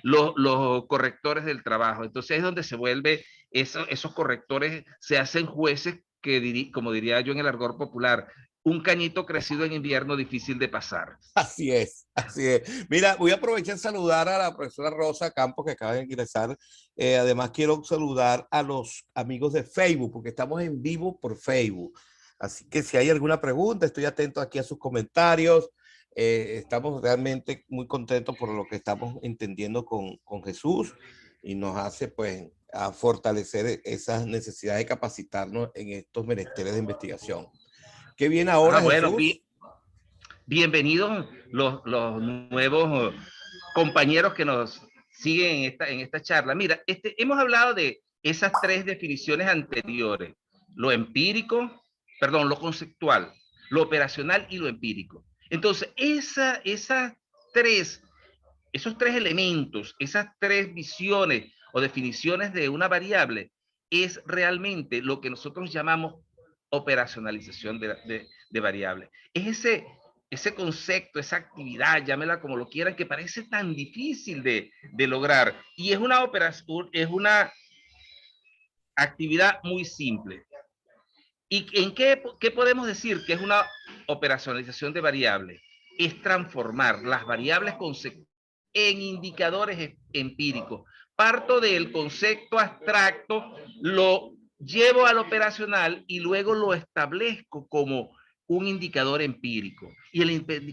los correctores del trabajo. Entonces es donde se vuelve, esos correctores se hacen jueces que, como diría yo en el argot popular, un cañito crecido en invierno difícil de pasar. Así es, así es. Mira, voy a aprovechar saludar a la profesora Rosa Campos que acaba de ingresar. Además, quiero saludar a los amigos de Facebook, porque estamos en vivo por Facebook. Así que si hay alguna pregunta, estoy atento aquí a sus comentarios. Estamos realmente muy contentos por lo que estamos entendiendo con Jesús y nos hace pues a fortalecer esas necesidades de capacitarnos en estos menesteres de investigación. ¿Qué viene ahora, Bueno, Jesús? bienvenidos los nuevos compañeros que nos siguen en esta charla. Mira, hemos hablado de esas tres definiciones anteriores, lo empírico, perdón, lo conceptual, lo operacional y lo empírico. Entonces, esos tres elementos, esas tres visiones o definiciones de una variable, es realmente lo que nosotros llamamos operacionalización de variables. Es ese concepto, esa actividad, llámela como lo quieran, que parece tan difícil de lograr. Y es una operación, es una actividad muy simple. ¿Y en qué podemos decir que es una operacionalización de variables? Es transformar las variables en indicadores empíricos. Parto del concepto abstracto, lo llevo al operacional y luego lo establezco como un indicador empírico.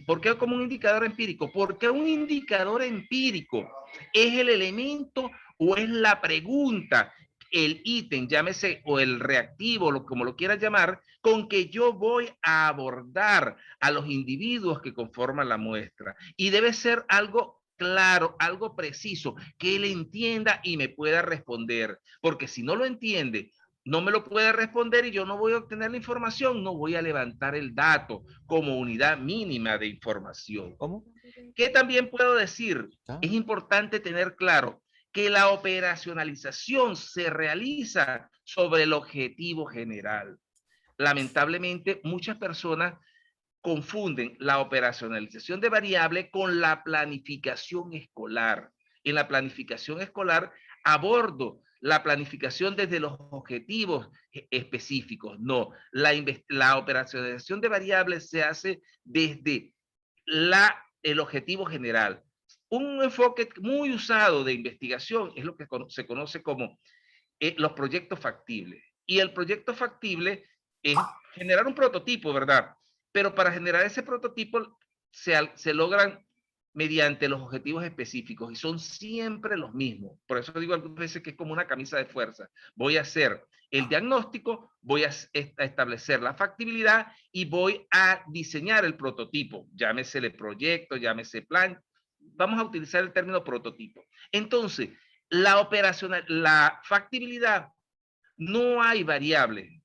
¿Por qué como un indicador empírico? Porque un indicador empírico es el elemento o es la pregunta, el ítem, llámese, o el reactivo, como lo quieras llamar, con que yo voy a abordar a los individuos que conforman la muestra. Y debe ser algo claro, algo preciso, que él entienda y me pueda responder. Porque si no lo entiende, no me lo puede responder y yo no voy a obtener la información, no voy a levantar el dato como unidad mínima de información. ¿Cómo? ¿Qué también puedo decir? Es importante tener claro que la operacionalización se realiza sobre el objetivo general. Lamentablemente, muchas personas confunden la operacionalización de variable con la planificación escolar. En la planificación escolar abordo la planificación desde los objetivos específicos. No, la operacionalización de variables se hace desde el objetivo general. Un enfoque muy usado de investigación es lo que se conoce como los proyectos factibles. Y el proyecto factible es generar un prototipo, ¿verdad? Pero para generar ese prototipo se logran mediante los objetivos específicos y son siempre los mismos. Por eso digo algunas veces que es como una camisa de fuerza. Voy a hacer el diagnóstico, voy a establecer la factibilidad y voy a diseñar el prototipo. Llámese el proyecto, llámese plan. Vamos a utilizar el término prototipo. Entonces, la factibilidad, no hay variable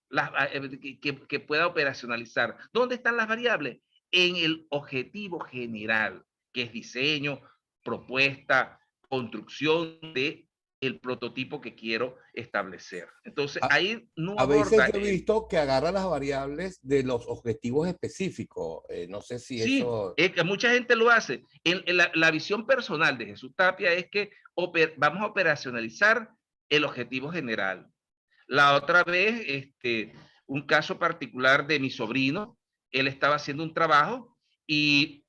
que pueda operacionalizar. ¿Dónde están las variables? En el objetivo general, que es diseño, propuesta, construcción de el prototipo que quiero establecer. Entonces, ahí no A veces aborda yo he visto que agarra las variables de los objetivos específicos. No sé si sí, eso... es que mucha gente lo hace. La visión personal de Jesús Tapia es que vamos a operacionalizar el objetivo general. La otra vez, un caso particular de mi sobrino, él estaba haciendo un trabajo y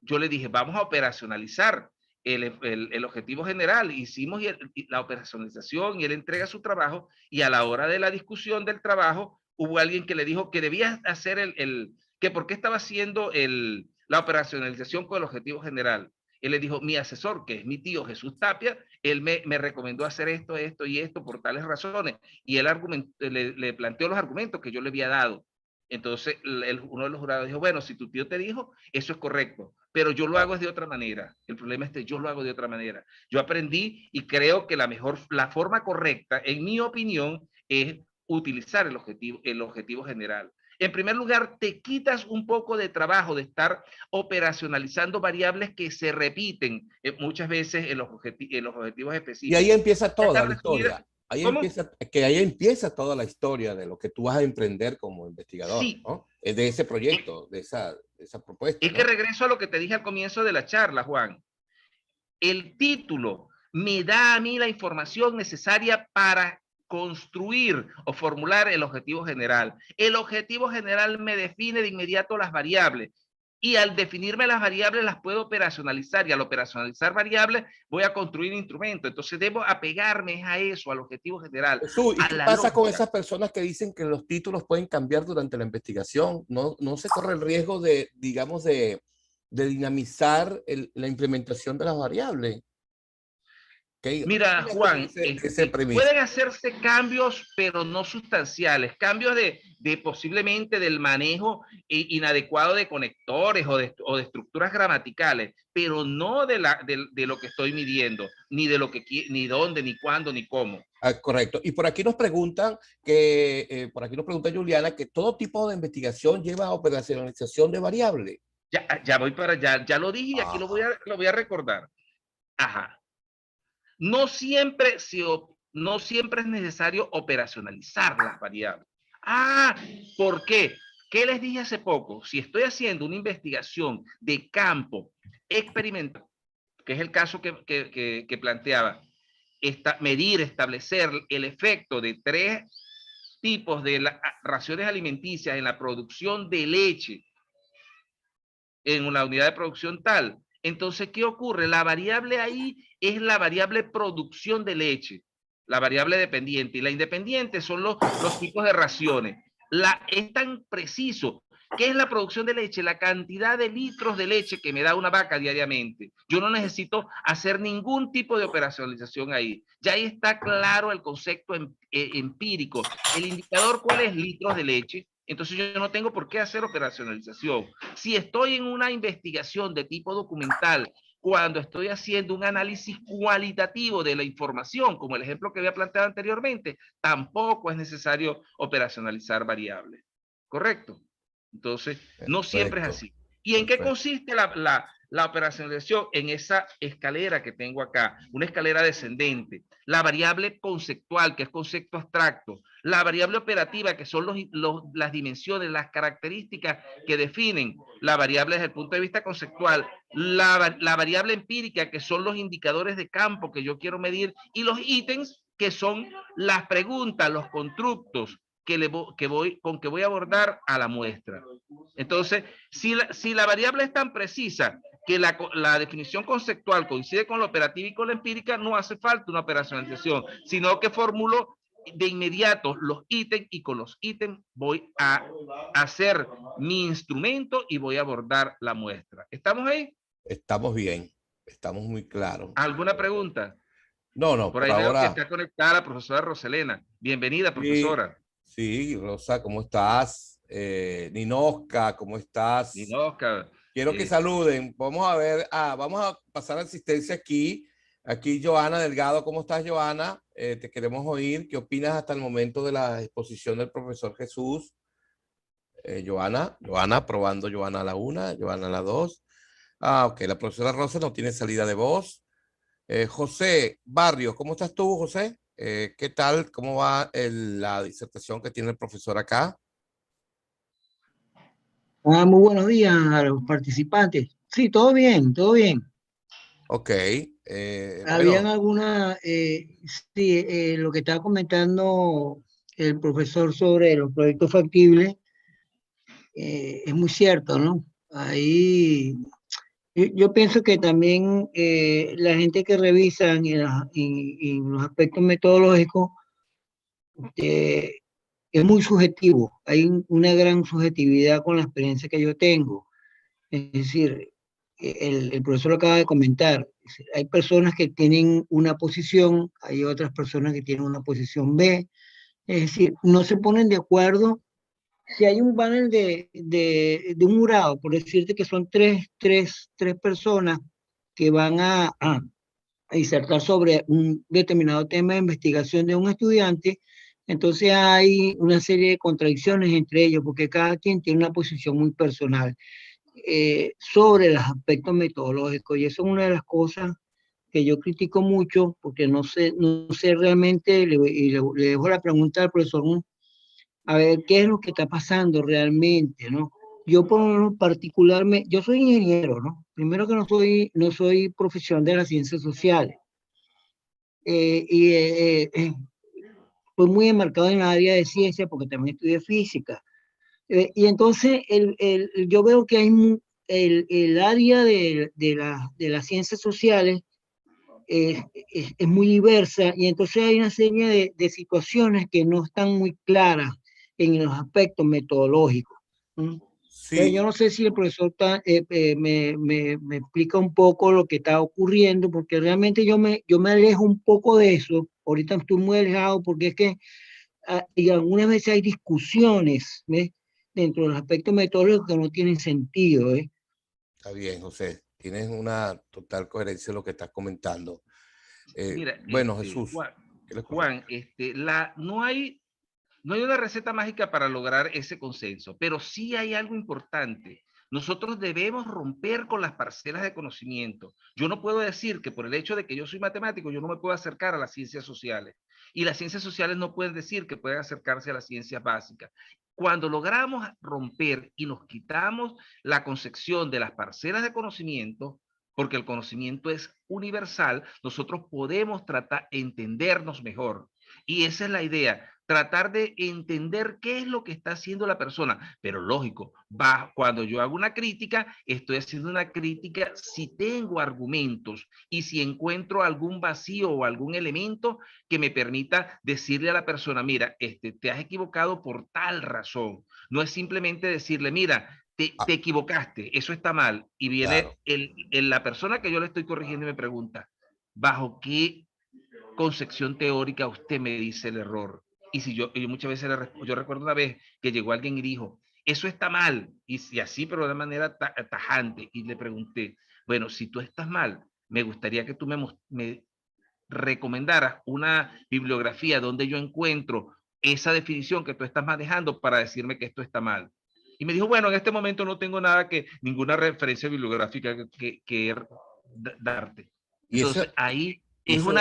yo le dije, vamos a operacionalizar el objetivo general. Hicimos la operacionalización y él entrega su trabajo y a la hora de la discusión del trabajo hubo alguien que le dijo que debía hacer que por qué estaba haciendo la operacionalización con el objetivo general. Él le dijo, mi asesor, que es mi tío Jesús Tapia, él me recomendó hacer esto, esto y esto por tales razones. Y él le planteó los argumentos que yo le había dado. Entonces, uno de los jurados dijo, bueno, si tu tío te dijo, eso es correcto, pero yo lo hago de otra manera. El problema es que yo lo hago de otra manera. Yo aprendí y creo que la forma correcta, en mi opinión, es utilizar el objetivo general. En primer lugar, te quitas un poco de trabajo de estar operacionalizando variables que se repiten muchas veces en los objetivos Y ahí específicos. empieza toda Están la historia. resumidas. Ahí ¿Cómo? empieza, que ahí empieza toda la historia de lo que tú vas a emprender como investigador, Sí. ¿no? De ese proyecto, de esa propuesta, Es que ¿no? regreso a lo que te dije al comienzo de la charla, Juan. El título me da a mí la información necesaria para construir o formular el objetivo general. El objetivo general me define de inmediato las variables. Y al definirme las variables las puedo operacionalizar, y al operacionalizar variables voy a construir instrumentos. Entonces debo apegarme a eso, al objetivo general. Jesús, ¿y a qué la pasa con lógica. esas personas que dicen que los títulos pueden cambiar durante la investigación? No se corre el riesgo de, digamos, de dinamizar la implementación de las variables. ¿Qué Mira, opinas tú Juan, de ese premisa? pueden hacerse cambios, pero no sustanciales. Cambios de posiblemente del manejo inadecuado de conectores o de estructuras gramaticales, pero no de lo que estoy midiendo, ni de lo que ni dónde, ni cuándo, ni cómo. Ah, correcto. Y por aquí nos preguntan por aquí nos pregunta Juliana, que todo tipo de investigación lleva a operacionalización de variables. Ya voy para allá, ya lo dije y aquí lo voy a recordar. Ajá. No siempre, no siempre es necesario operacionalizar las variables. Ah, ¿por qué? ¿Qué les dije hace poco? Si estoy haciendo una investigación de campo experimental, que es el caso que planteaba, medir, establecer el efecto de 3 tipos de raciones alimenticias en la producción de leche en una unidad de producción tal. Entonces, ¿qué ocurre? La variable ahí es la variable producción de leche, la variable dependiente, y la independiente son los tipos de raciones. Es tan preciso. ¿Qué es la producción de leche? La cantidad de litros de leche que me da una vaca diariamente. Yo no necesito hacer ningún tipo de operacionalización ahí. Ya ahí está claro el concepto empírico. El indicador, ¿cuál es? Litros de leche. Entonces yo no tengo por qué hacer operacionalización. Si estoy en una investigación de tipo documental, cuando estoy haciendo un análisis cualitativo de la información, como el ejemplo que había planteado anteriormente, tampoco es necesario operacionalizar variables. ¿Correcto? Entonces, no siempre es Perfecto, así. ¿Y en qué perfecto. consiste la operacionalización? En esa escalera que tengo acá, una escalera descendente. La variable conceptual, que es concepto abstracto. La variable operativa, que son las dimensiones, las características que definen la variable desde el punto de vista conceptual. La variable empírica, que son los indicadores de campo que yo quiero medir. Y los ítems, que son las preguntas, los constructos con que voy a abordar a la muestra. Entonces, si la variable es tan precisa que la definición conceptual coincide con la operativa y con la empírica, no hace falta una operacionalización, sino que formulo de inmediato los ítems, y con los ítems voy a hacer mi instrumento y voy a abordar la muestra. ¿Estamos ahí? Estamos bien, estamos muy claros. ¿Alguna pregunta? No, Por por ahí veo que ahora. está conectada la profesora Roselena. Bienvenida, Sí, profesora. sí, Rosa, ¿cómo estás? Ninosca, ¿cómo estás? Ninoca, Quiero que saluden. Vamos a ver, vamos a pasar a asistencia aquí. Aquí Joana Delgado, ¿cómo estás, Joana? Te queremos oír. ¿Qué opinas hasta el momento de la exposición del profesor Jesús? Joana, probando Joana a la 1, Joana a la 2. Ok, la profesora Rosa no tiene salida de voz. José Barrios, ¿cómo estás tú, José? ¿Qué tal? ¿Cómo va la disertación que tiene el profesor acá? Muy buenos días a los participantes. Sí, todo bien, todo bien. Ok, Habían bueno, alguna, sí, lo que estaba comentando el profesor sobre los proyectos factibles es muy cierto, ¿no? Ahí yo pienso que también la gente que revisa en los aspectos metodológicos eh, es muy subjetivo. Hay una gran subjetividad con la experiencia que yo tengo. Es decir, el profesor lo acaba de comentar, hay personas que tienen una posición, hay otras personas que tienen una posición B, es decir, no se ponen de acuerdo. Si hay un panel de un jurado, por decirte que son tres personas que van a disertar sobre un determinado tema de investigación de un estudiante, entonces hay una serie de contradicciones entre ellos, porque cada quien tiene una posición muy personal sobre los aspectos metodológicos, y eso es una de las cosas que yo critico mucho, porque no sé realmente, le dejo la pregunta al profesor, ¿no? A ver qué es lo que está pasando realmente, ¿no? Yo por lo menos particularmente, yo soy ingeniero, ¿no? Primero que no soy profesional de las ciencias sociales, y fue muy enmarcado en el área de ciencia porque también estudié física. Y entonces yo veo que hay el área de las ciencias sociales es muy diversa y entonces hay una serie de situaciones que no están muy claras en los aspectos metodológicos. ¿Mm? Entonces, yo Sí, no sé si el profesor me explica un poco lo que está ocurriendo, porque realmente yo me alejo un poco de eso. Ahorita estoy muy alejado porque es que y algunas veces hay discusiones, ¿ves? Dentro de los aspectos metodológicos que no tienen sentido, ¿eh? está bien, José. Tienes una total coherencia en lo que estás comentando. Mira, Bueno, Jesús, Juan, ¿qué le ocurre? Juan, no hay una receta mágica para lograr ese consenso, pero sí hay algo importante. Nosotros debemos romper con las parcelas de conocimiento. Yo no puedo decir que por el hecho de que yo soy matemático, yo no me puedo acercar a las ciencias sociales. Y las ciencias sociales no pueden decir que pueden acercarse a las ciencias básicas. Cuando logramos romper y nos quitamos la concepción de las parcelas de conocimiento, porque el conocimiento es universal, nosotros podemos tratar de entendernos mejor. Y esa es la idea, tratar de entender qué es lo que está haciendo la persona. Pero lógico, cuando yo hago una crítica, estoy haciendo una crítica si tengo argumentos y si encuentro algún vacío o algún elemento que me permita decirle a la persona, mira, te has equivocado por tal razón. No es simplemente decirle, mira, te Ah, equivocaste, eso está mal. Y viene claro. la persona que yo le estoy corrigiendo y me pregunta, ¿bajo qué concepción teórica usted me dice el error? Y si yo muchas veces yo recuerdo una vez que llegó alguien y dijo, eso está mal, y así, pero de manera tajante, y le pregunté, bueno, si tú estás mal, me gustaría que tú me recomendaras una bibliografía donde yo encuentro esa definición que tú estás manejando para decirme que esto está mal. Y me dijo, bueno, en este momento no tengo ninguna referencia bibliográfica que darte. Y eso, Entonces ahí es eso,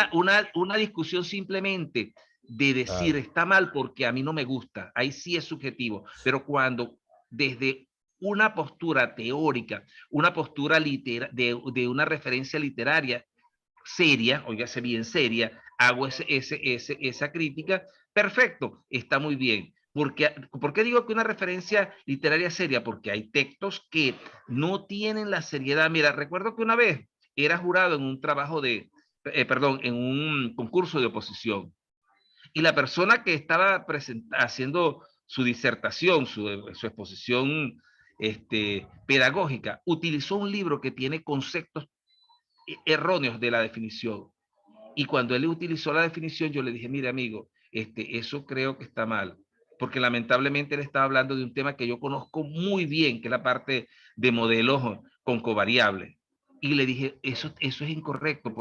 una discusión simplemente de decir claro. está mal porque a mí no me gusta. Ahí sí es subjetivo. Pero cuando desde una postura teórica, una postura de una referencia literaria, seria, oígase bien seria, hago esa crítica, perfecto, está muy bien. ¿Por qué digo que una referencia literaria seria? Porque hay textos que no tienen la seriedad. Mira, recuerdo que una vez era jurado en un trabajo perdón, en un concurso de oposición y la persona que estaba haciendo su disertación, su exposición pedagógica, utilizó un libro que tiene conceptos erróneos de la definición. Y cuando él utilizó la definición, yo le dije, mire amigo, eso creo que está mal, porque lamentablemente él estaba hablando de un tema que yo conozco muy bien, que es la parte de modelos con covariables. Y le dije, eso es incorrecto,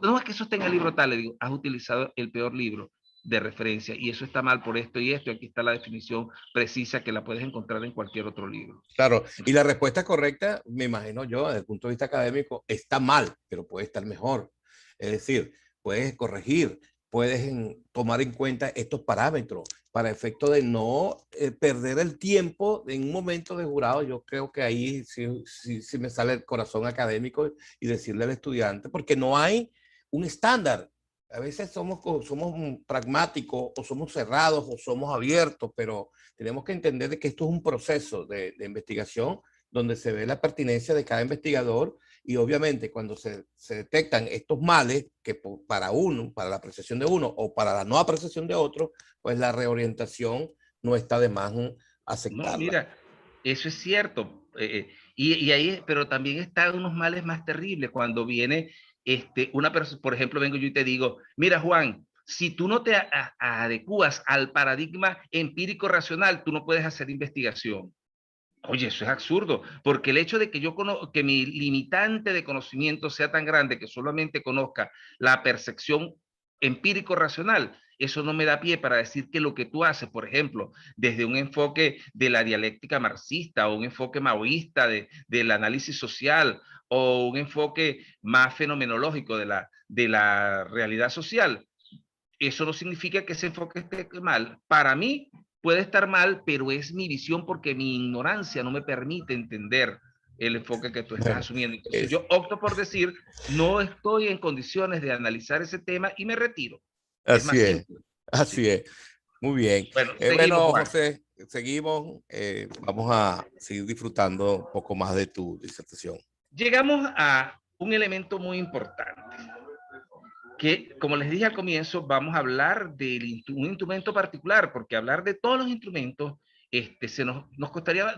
no es que eso esté en el libro tal, le digo, has utilizado el peor libro de referencia y eso está mal por esto y esto, aquí está la definición precisa que la puedes encontrar en cualquier otro libro. Claro, y la respuesta correcta, me imagino yo, desde el punto de vista académico, está mal, pero puede estar mejor. Es decir, puedes corregir, puedes tomar en cuenta estos parámetros para efecto de no perder el tiempo en un momento de jurado. Yo creo que ahí sí me sale el corazón académico y decirle al estudiante, porque no hay un estándar. A veces somos pragmáticos o somos cerrados o somos abiertos, pero tenemos que entender de que esto es un proceso de investigación donde se ve la pertinencia de cada investigador y obviamente cuando se detectan estos males que para uno, para la apreciación de uno o para la no apreciación de otro, pues la reorientación no está de más No, aceptarla. mira, eso es cierto. Y ahí, pero también están unos males más terribles cuando viene una persona, por ejemplo, vengo yo y te digo, mira, Juan, si tú no te adecuas al paradigma empírico racional, tú no puedes hacer investigación. Oye, eso es absurdo, porque el hecho de que que mi limitante de conocimiento sea tan grande que solamente conozca la percepción empírico-racional, eso no me da pie para decir que lo que tú haces, por ejemplo, desde un enfoque de la dialéctica marxista o un enfoque maoísta del análisis social o un enfoque más fenomenológico de la realidad social, eso no significa que ese enfoque esté mal. Para mí puede estar mal, pero es mi visión porque mi ignorancia no me permite entender el enfoque que tú estás Bueno, asumiendo. Entonces es, yo opto por decir, no estoy en condiciones de analizar ese tema y me retiro. Es así más es. simple. Así es. Muy bien. Bueno, Bueno, seguimos, Juan. José, seguimos. Vamos a seguir disfrutando un poco más de tu disertación. Llegamos a un elemento muy importante, que como les dije al comienzo, vamos a hablar de un instrumento particular, porque hablar de todos los instrumentos nos costaría,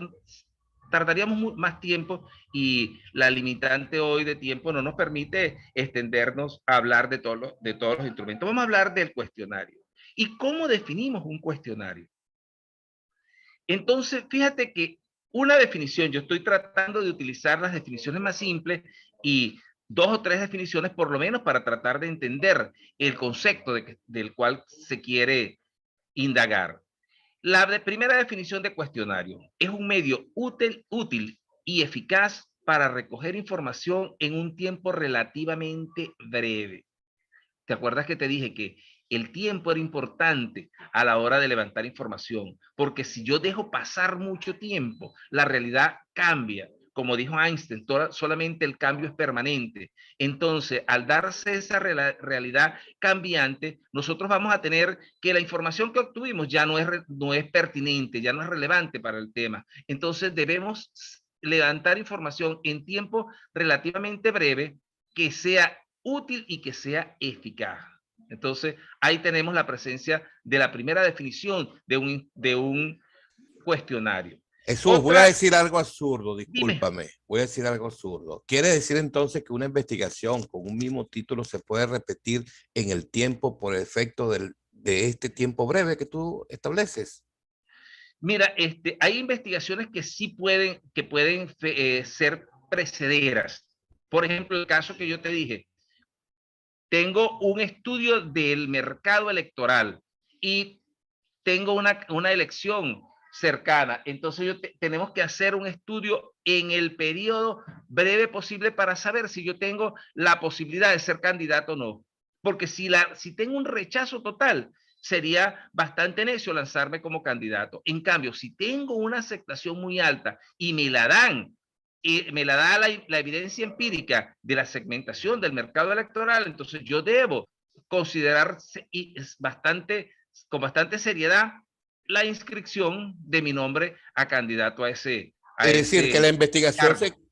tardaríamos más tiempo y la limitante hoy de tiempo no nos permite extendernos a hablar de todos los instrumentos. Vamos a hablar del cuestionario. ¿Y cómo definimos un cuestionario? Entonces, fíjate que una definición, yo estoy tratando de utilizar las definiciones más simples y 2 o 3 definiciones por lo menos para tratar de entender el concepto del cual se quiere indagar. Primera definición de cuestionario es un medio útil y eficaz para recoger información en un tiempo relativamente breve. ¿Te acuerdas que te dije que el tiempo era importante a la hora de levantar información? Porque si yo dejo pasar mucho tiempo, la realidad cambia. Como dijo Einstein, solamente el cambio es permanente. Entonces, al darse esa realidad cambiante, nosotros vamos a tener que la información que obtuvimos ya no es pertinente, ya no es relevante para el tema. Entonces, debemos levantar información en tiempo relativamente breve que sea útil y que sea eficaz. Entonces, ahí tenemos la presencia de la primera definición de un cuestionario. Jesús, voy a decir algo absurdo, Dime. discúlpame, voy a decir algo absurdo. ¿Quiere decir entonces que una investigación con un mismo título se puede repetir en el tiempo por efecto de este tiempo breve que tú estableces? Mira, hay investigaciones que sí pueden ser precederas. Por ejemplo, el caso que yo te dije, tengo un estudio del mercado electoral y tengo una elección cercana. Entonces tenemos que hacer un estudio en el periodo breve posible para saber si yo tengo la posibilidad de ser candidato o no. Porque si tengo un rechazo total, sería bastante necio lanzarme como candidato. En cambio, si tengo una aceptación muy alta y me la dan, me la da la evidencia empírica de la segmentación del mercado electoral, entonces yo debo considerar con bastante seriedad la inscripción de mi nombre a candidato a Es decir, que cargo.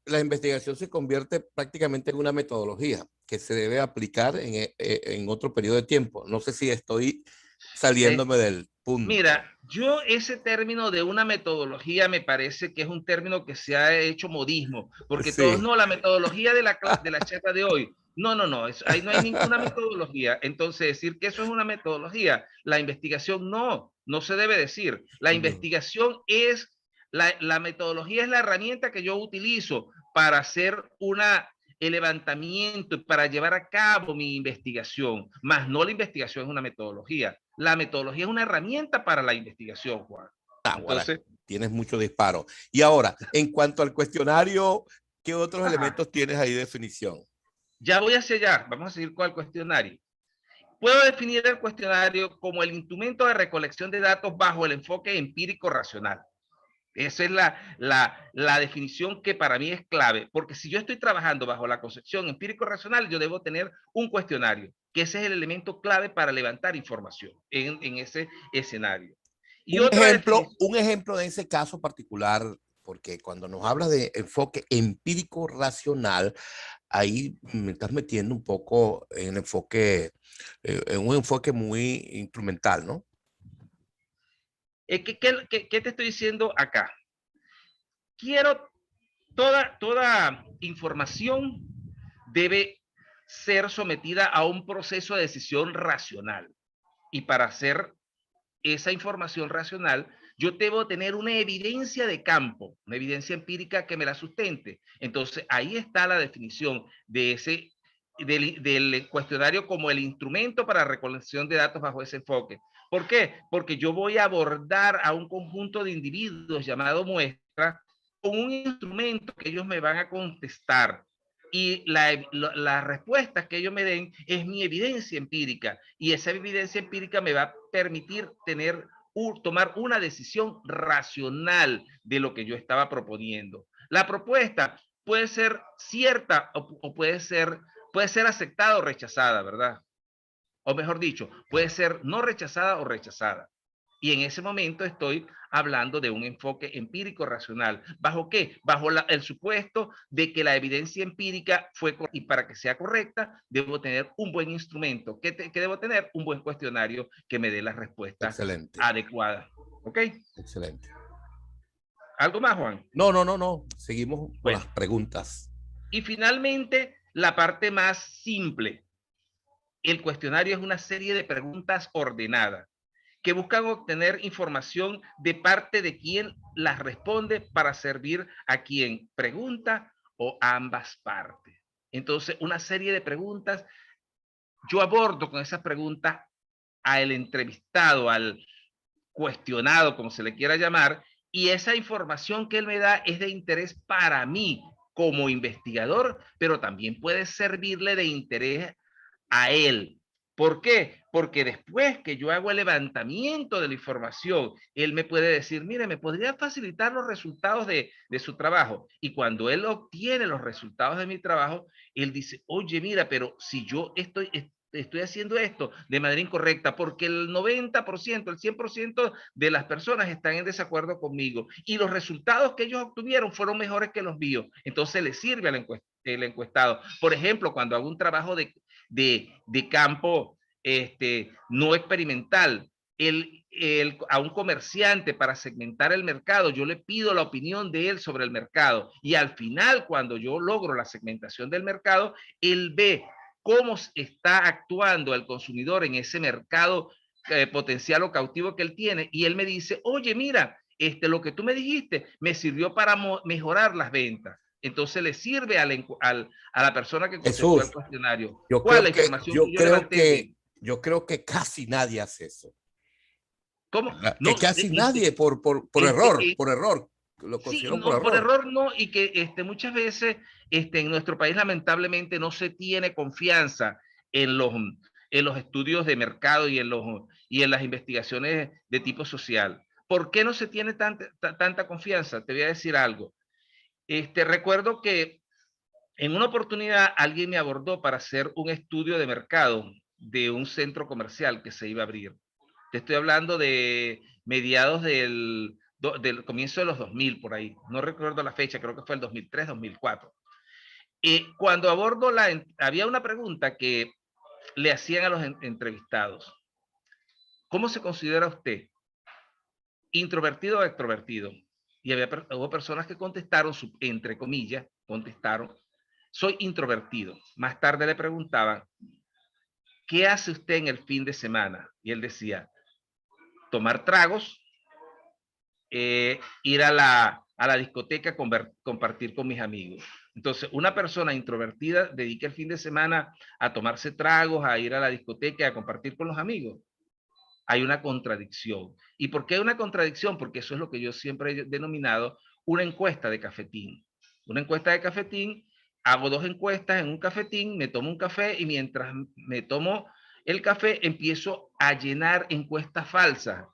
la investigación se convierte prácticamente en una metodología que se debe aplicar en otro periodo de tiempo. No sé si estoy saliéndome del punto. Mira, yo ese término de una metodología me parece que es un término que se ha hecho modismo, porque todos, Sí. no, la metodología de la charla de hoy. No, no, no, ahí no hay ninguna metodología. Entonces, decir que eso es una metodología, la investigación no se debe decir. La investigación es, la metodología es la herramienta que yo utilizo para hacer el levantamiento, para llevar a cabo mi investigación, más no la investigación es una metodología. La metodología es una herramienta para la investigación, Juan. Ahora Entonces, tienes mucho disparo. Y ahora, en cuanto al cuestionario, ¿qué otros elementos tienes ahí de definición? ya voy hacia allá. Vamos a seguir con el cuestionario. Puedo definir el cuestionario como el instrumento de recolección de datos bajo el enfoque empírico racional. Esa es la definición que para mí es clave, porque si yo estoy trabajando bajo la concepción empírico-racional, yo debo tener un cuestionario, que ese es el elemento clave para levantar información en ese escenario. Y otra definición. Un ejemplo de ese caso particular, porque cuando nos hablas de enfoque empírico racional, ahí me estás metiendo un poco en un enfoque muy instrumental, ¿no? ¿Qué te estoy diciendo acá? Quiero toda información debe ser sometida a un proceso de decisión racional. Y para hacer esa información racional, yo debo tener una evidencia de campo, una evidencia empírica que me la sustente. Entonces, ahí está la definición del cuestionario como el instrumento para recolección de datos bajo ese enfoque. ¿Por qué? Porque yo voy a abordar a un conjunto de individuos llamado muestra con un instrumento que ellos me van a contestar y las respuestas que ellos me den es mi evidencia empírica y esa evidencia empírica me va a permitir tomar una decisión racional de lo que yo estaba proponiendo. La propuesta puede ser cierta o puede ser aceptada o rechazada, ¿verdad? o mejor dicho, puede ser no rechazada o rechazada. Y en ese momento estoy hablando de un enfoque empírico racional. ¿Bajo qué? Bajo el supuesto de que la evidencia empírica fue correcta, y para que sea correcta debo tener un buen instrumento. ¿Qué debo tener? Un buen cuestionario que me dé las respuestas adecuadas. ¿Ok? Excelente. ¿Algo más, Juan? No. Seguimos con las preguntas. Y finalmente, la parte más simple. El cuestionario es una serie de preguntas ordenadas que buscan obtener información de parte de quien las responde para servir a quien pregunta o ambas partes. Entonces, una serie de preguntas, yo abordo con esas preguntas al entrevistado, al cuestionado, como se le quiera llamar, y esa información que él me da es de interés para mí como investigador, pero también puede servirle de interés a él. ¿Por qué? Porque después que yo hago el levantamiento de la información, él me puede decir, mire, me podría facilitar los resultados de su trabajo. Y cuando él obtiene los resultados de mi trabajo, él dice, oye, mira, pero si yo estoy haciendo esto de manera incorrecta, porque el 90%, el 100% de las personas están en desacuerdo conmigo y los resultados que ellos obtuvieron fueron mejores que los míos. Entonces le sirve al encuestado. Por ejemplo, cuando hago un trabajo de campo no experimental, a un comerciante para segmentar el mercado, yo le pido la opinión de él sobre el mercado y al final, cuando yo logro la segmentación del mercado, él ve cómo está actuando el consumidor en ese mercado potencial o cautivo que él tiene y él me dice, oye, mira, lo que tú me dijiste me sirvió para mejorar las ventas. Entonces le sirve a la persona que contestó el cuestionario. ¿Cuál es la información que yo levanté? Yo creo que casi nadie hace eso. ¿Cómo? Que casi nadie, por error. Lo considero por error no, y que muchas veces en nuestro país lamentablemente no se tiene confianza en los estudios de mercado y en las investigaciones de tipo social. ¿Por qué no se tiene tanta confianza? Te voy a decir algo. Recuerdo que en una oportunidad alguien me abordó para hacer un estudio de mercado de un centro comercial que se iba a abrir. Te estoy hablando de mediados del comienzo de los 2000 por ahí. No recuerdo la fecha, creo que fue el 2003, 2004. Y cuando abordo había una pregunta que le hacían a los entrevistados. ¿Cómo se considera usted? ¿Introvertido o extrovertido? Y hubo personas que contestaron, entre comillas, contestaron, soy introvertido. Más tarde le preguntaban, ¿qué hace usted en el fin de semana? Y él decía, tomar tragos, ir a la discoteca, compartir con mis amigos. Entonces, una persona introvertida dedica el fin de semana a tomarse tragos, a ir a la discoteca, a compartir con los amigos. Hay una contradicción. ¿Y por qué hay una contradicción? Porque eso es lo que yo siempre he denominado una encuesta de cafetín. Una encuesta de cafetín, hago dos encuestas en un cafetín, me tomo un café y mientras me tomo el café empiezo a llenar encuestas falsas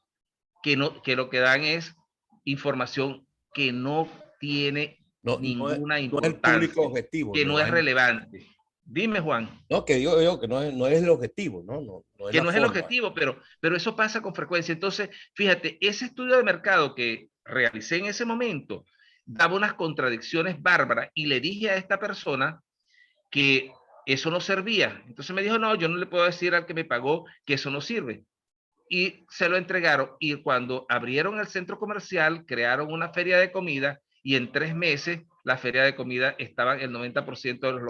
que lo que dan es información que no tiene ninguna importancia, objetivo, que no es relevante. Dime, Juan. No, que digo yo que no es el objetivo, no es que no es el objetivo, pero eso pasa con frecuencia. Entonces, fíjate, ese estudio de mercado que realicé en ese momento daba unas contradicciones bárbaras y le dije a esta persona que eso no servía. Entonces me dijo, no, yo no le puedo decir al que me pagó que eso no sirve. Y se lo entregaron. Y cuando abrieron el centro comercial, crearon una feria de comida y en 3 meses la feria de comida estaban el 90% de los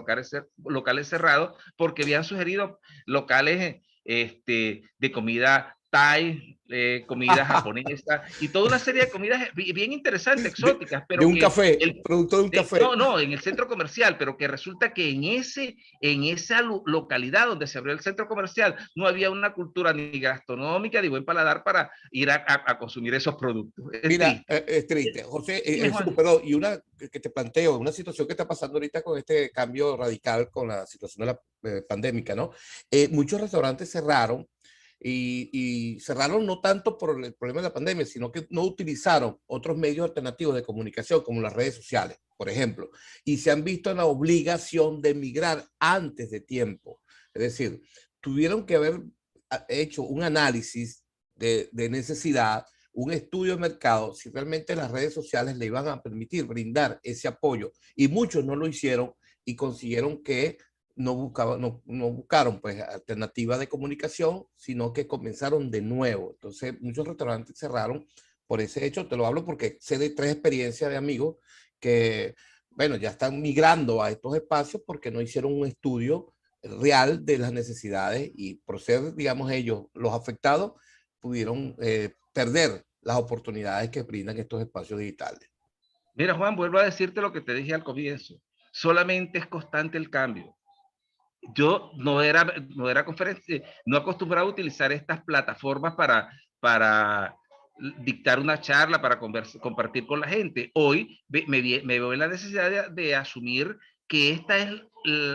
locales cerrados porque habían sugerido locales de comida thai, comida japonesa y toda una serie de comidas bien interesantes, exóticas, pero de un café, producto de un café. No, en el centro comercial, pero que resulta que en esa localidad donde se abrió el centro comercial no había una cultura ni gastronómica ni buen paladar para ir a consumir esos productos. Mira, es triste. José, perdón, y una que te planteo, una situación que está pasando ahorita con este cambio radical con la situación de la pandémica, ¿no? Muchos restaurantes cerraron y cerraron no tanto por el problema de la pandemia, sino que no utilizaron otros medios alternativos de comunicación como las redes sociales, por ejemplo, y se han visto en la obligación de migrar antes de tiempo. Es decir, tuvieron que haber hecho un análisis de necesidad, un estudio de mercado, si realmente las redes sociales le iban a permitir brindar ese apoyo. Y muchos no lo hicieron y consiguieron que no buscaron pues alternativas de comunicación, sino que comenzaron de nuevo. Entonces muchos restaurantes cerraron por ese hecho. Te lo hablo porque sé de 3 experiencias de amigos que, bueno, ya están migrando a estos espacios porque no hicieron un estudio real de las necesidades, y por ser, digamos, ellos los afectados, pudieron perder las oportunidades que brindan estos espacios digitales. Mira, Juan, vuelvo a decirte lo que te dije al comienzo. Solamente es constante el cambio. Yo no acostumbrado a utilizar estas plataformas para dictar una charla, para compartir con la gente. Hoy me veo en la necesidad de asumir que esta es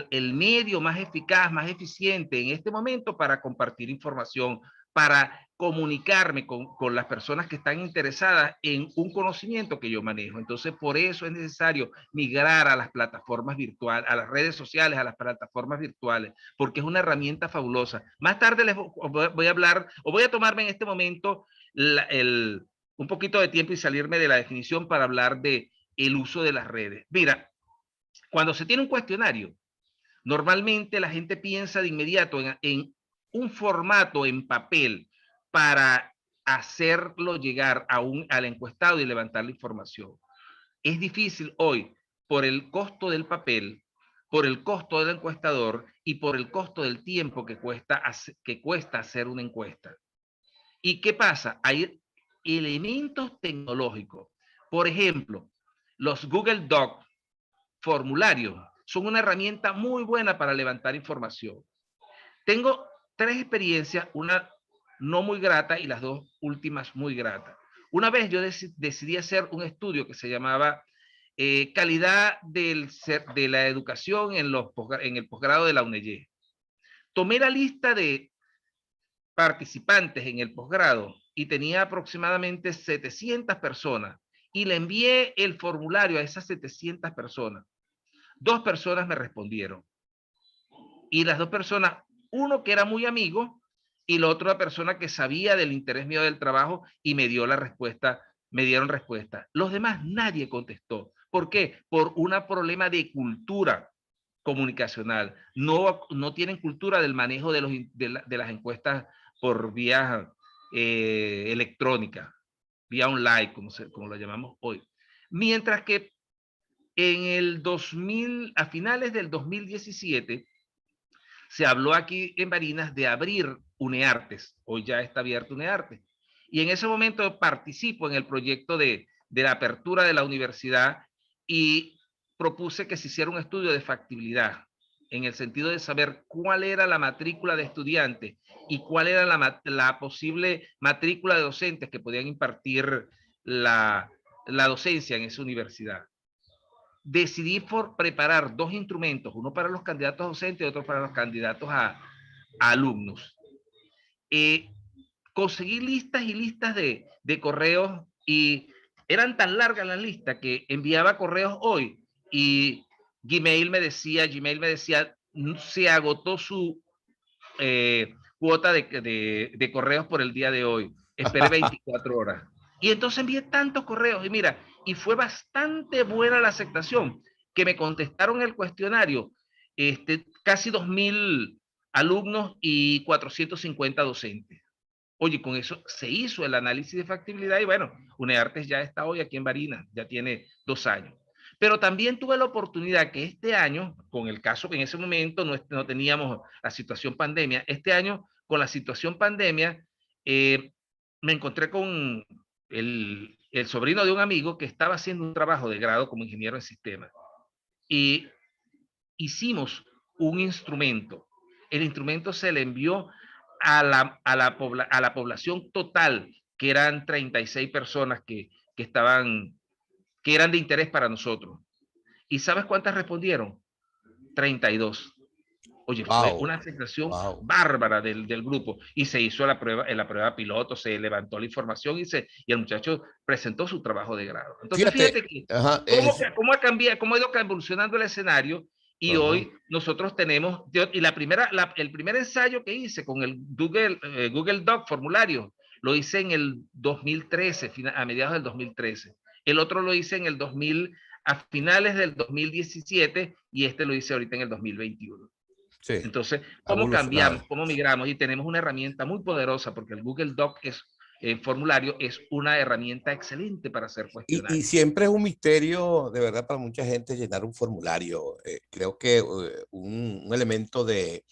el medio más eficaz, más eficiente en este momento para compartir información, para comunicarme con las personas que están interesadas en un conocimiento que yo manejo. Entonces, por eso es necesario migrar a las plataformas virtuales, a las redes sociales, a las plataformas virtuales, porque es una herramienta fabulosa. Más tarde les voy a hablar, o voy a tomarme en este momento un poquito de tiempo y salirme de la definición para hablar de el uso de las redes. Mira, cuando se tiene un cuestionario, normalmente la gente piensa de inmediato en un formato en papel para hacerlo llegar al encuestado y levantar la información. Es difícil hoy por el costo del papel, por el costo del encuestador y por el costo del tiempo que cuesta hacer una encuesta. ¿Y qué pasa? Hay elementos tecnológicos. Por ejemplo, los Google Docs, formularios, son una herramienta muy buena para levantar información. Tengo 3 experiencias, una no muy grata y las 2 últimas muy gratas. Una vez yo decidí hacer un estudio que se llamaba calidad de la educación en el posgrado de la UNEYE. Tomé la lista de participantes en el posgrado y tenía aproximadamente 700 personas y le envié el formulario a esas 700 personas. 2 personas me respondieron y las 2 personas, uno que era muy amigo y la otra persona que sabía del interés mío del trabajo y me dio la respuesta, me dieron respuesta. Los demás nadie contestó. ¿Por qué? Por un problema de cultura comunicacional. No tienen cultura del manejo de las encuestas por vía electrónica, vía online, como lo llamamos hoy. Mientras que a finales del 2017, se habló aquí en Barinas de abrir UNEARTES. Hoy ya está abierto UNEARTES. Y en ese momento participo en el proyecto de la apertura de la universidad y propuse que se hiciera un estudio de factibilidad en el sentido de saber cuál era la matrícula de estudiantes y cuál era la posible matrícula de docentes que podían impartir la docencia en esa universidad. Decidí preparar 2 instrumentos, uno para los candidatos docentes y otro para los candidatos a alumnos. Conseguí listas y listas de correos y eran tan largas las listas que enviaba correos hoy y Gmail me decía, se agotó su cuota de correos por el día de hoy. Esperé 24 horas. Y entonces envié tantos correos y mira, y fue bastante buena la aceptación, que me contestaron el cuestionario, casi 2.000 alumnos y 450 docentes. Oye, con eso se hizo el análisis de factibilidad y bueno, UNEARTES ya está hoy aquí en Barinas, ya tiene 2 años. Pero también tuve la oportunidad que este año, con el caso que en ese momento no teníamos la situación pandemia, este año con la situación pandemia, me encontré con el sobrino de un amigo que estaba haciendo un trabajo de grado como ingeniero en sistemas. Y hicimos un instrumento. El instrumento se le envió a la población total, que eran 36 personas que eran de interés para nosotros. ¿Y sabes cuántas respondieron? 32. Oye, fue una aceptación bárbara del grupo y se hizo la prueba piloto, se levantó la información y el muchacho presentó su trabajo de grado. Entonces, fíjate que cómo ha ido evolucionando el escenario Y hoy nosotros tenemos, y el primer ensayo que hice con el Google Doc formulario, lo hice en el 2013, a mediados del 2013. El otro lo hice a finales del 2017 y este lo hice ahorita en el 2021. Sí, entonces, ¿cómo cambiamos? ¿Cómo migramos? Y tenemos una herramienta muy poderosa porque el Google Doc formulario es una herramienta excelente para hacer cuestionarios. Y siempre es un misterio, de verdad, para mucha gente llenar un formulario. Creo que un elemento de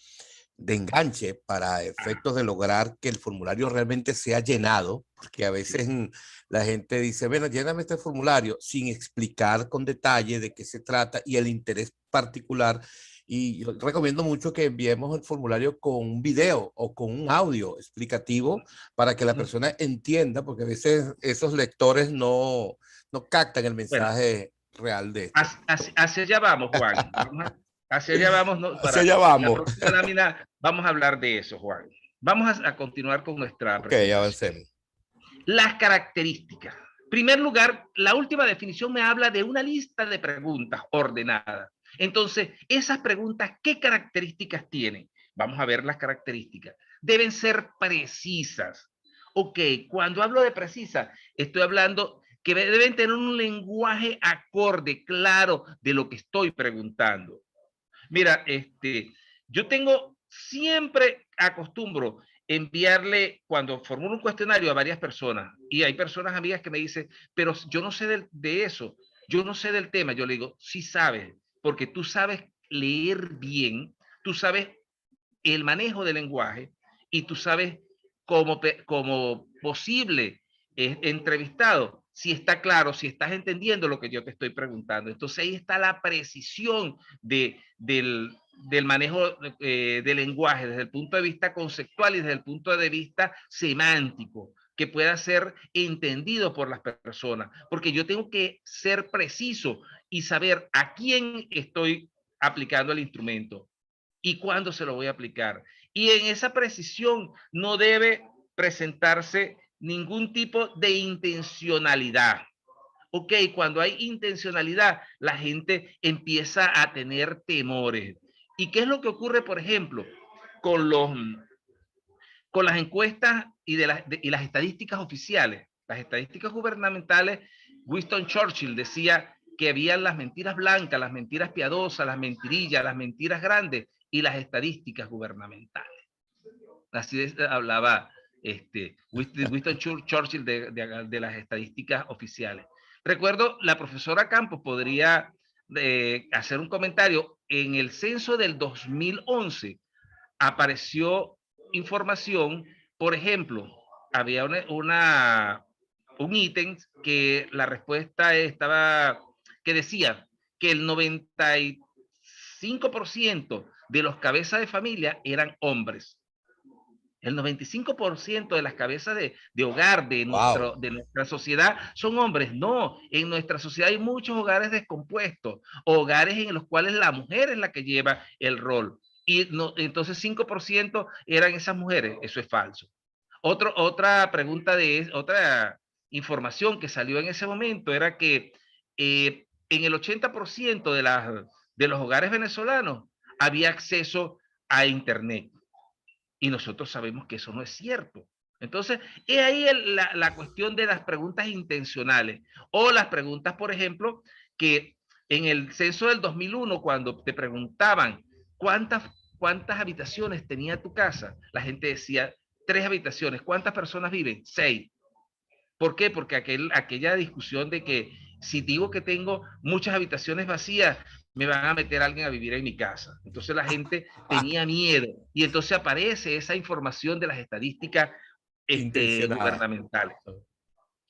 enganche para efectos de lograr que el formulario realmente sea llenado, porque a veces la gente dice, bueno, lléname este formulario sin explicar con detalle de qué se trata y el interés particular. Y yo recomiendo mucho que enviemos el formulario con un video o con un audio explicativo para que la persona entienda, porque a veces esos lectores no captan el mensaje real de esto. Hacia allá vamos, Juan. Hacia allá vamos. ¿No? Hacia allá vamos. La próxima lámina vamos a hablar de eso, Juan. Vamos a continuar con nuestra presentación. Avancemos. Las características. En primer lugar, la última definición me habla de una lista de preguntas ordenadas. Entonces, esas preguntas, ¿qué características tienen? Vamos a ver las características. Deben ser precisas. Ok, cuando hablo de precisas, estoy hablando que deben tener un lenguaje acorde, claro, de lo que estoy preguntando. Mira, yo siempre acostumbro enviarle, cuando formulo un cuestionario a varias personas, y hay personas amigas que me dicen, pero yo no sé de eso, yo no sé del tema. Yo le digo, sí sabes, porque tú sabes leer bien, tú sabes el manejo del lenguaje y tú sabes como posible entrevistado, si está claro, si estás entendiendo lo que yo te estoy preguntando. Entonces ahí está la precisión del manejo del lenguaje desde el punto de vista conceptual y desde el punto de vista semántico, que pueda ser entendido por las personas, porque yo tengo que ser preciso y saber a quién estoy aplicando el instrumento y cuándo se lo voy a aplicar. Y en esa precisión no debe presentarse ningún tipo de intencionalidad. Ok, cuando hay intencionalidad, la gente empieza a tener temores. ¿Y qué es lo que ocurre, por ejemplo, con las encuestas y las estadísticas oficiales? Las estadísticas gubernamentales, Winston Churchill decía que habían las mentiras blancas, las mentiras piadosas, las mentirillas, las mentiras grandes y las estadísticas gubernamentales. Así hablaba Winston Churchill de las estadísticas oficiales. Recuerdo, la profesora Campos podría hacer un comentario. En el censo del 2011 apareció información, por ejemplo, había un ítem que la respuesta que decía que el 95% de los cabezas de familia eran hombres. El 95% de las cabezas de hogar de nuestra sociedad son hombres. No, en nuestra sociedad hay muchos hogares descompuestos, hogares en los cuales la mujer es la que lleva el rol. Y no, entonces 5% eran esas mujeres. Eso es falso. Otra información que salió en ese momento era que en el 80% de los hogares venezolanos había acceso a Internet. Y nosotros sabemos que eso no es cierto. Entonces, es ahí la cuestión de las preguntas intencionales. O las preguntas, por ejemplo, que en el censo del 2001, cuando te preguntaban cuántas habitaciones tenía tu casa, la gente decía 3 habitaciones. ¿Cuántas personas viven? 6. ¿Por qué? Porque aquella discusión de que si digo que tengo muchas habitaciones vacías, me van a meter a alguien a vivir en mi casa. Entonces la gente tenía miedo y entonces aparece esa información de las estadísticas gubernamentales.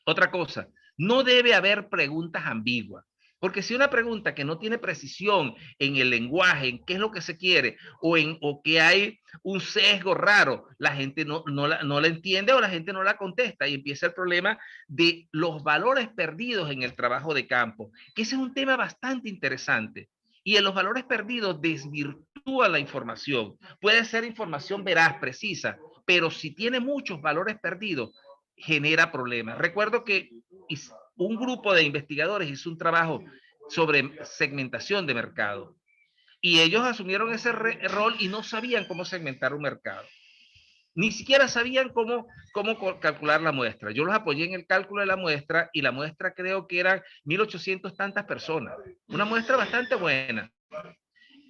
Otra cosa, no debe haber preguntas ambiguas. Porque si una pregunta que no tiene precisión en el lenguaje, en qué es lo que se quiere, o que hay un sesgo raro, la gente no la entiende o la gente no la contesta y empieza el problema de los valores perdidos en el trabajo de campo, que ese es un tema bastante interesante. Y en los valores perdidos desvirtúa la información. Puede ser información veraz, precisa, pero si tiene muchos valores perdidos, genera problemas. Recuerdo que un grupo de investigadores hizo un trabajo sobre segmentación de mercado Y ellos asumieron ese rol y no sabían cómo segmentar un mercado. Ni siquiera sabían cómo calcular la muestra. Yo los apoyé en el cálculo de la muestra y la muestra creo que eran 1.800 tantas personas. Una muestra bastante buena.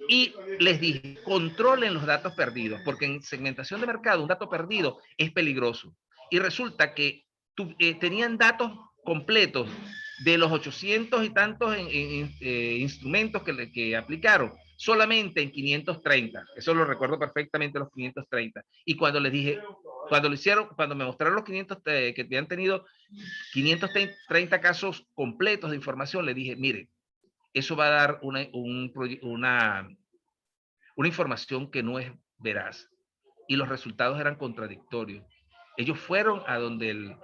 Y les dije, controlen los datos perdidos, porque en segmentación de mercado un dato perdido es peligroso. Y resulta que tenían datos completos de los 800 y tantos instrumentos que aplicaron, solamente en 530. Eso lo recuerdo perfectamente, los 530. Y cuando les dije, cuando lo hicieron, cuando me mostraron los 500 que habían tenido 530 casos completos de información, le dije, mire, eso va a dar una información que no es veraz. Y los resultados eran contradictorios. Ellos fueron a donde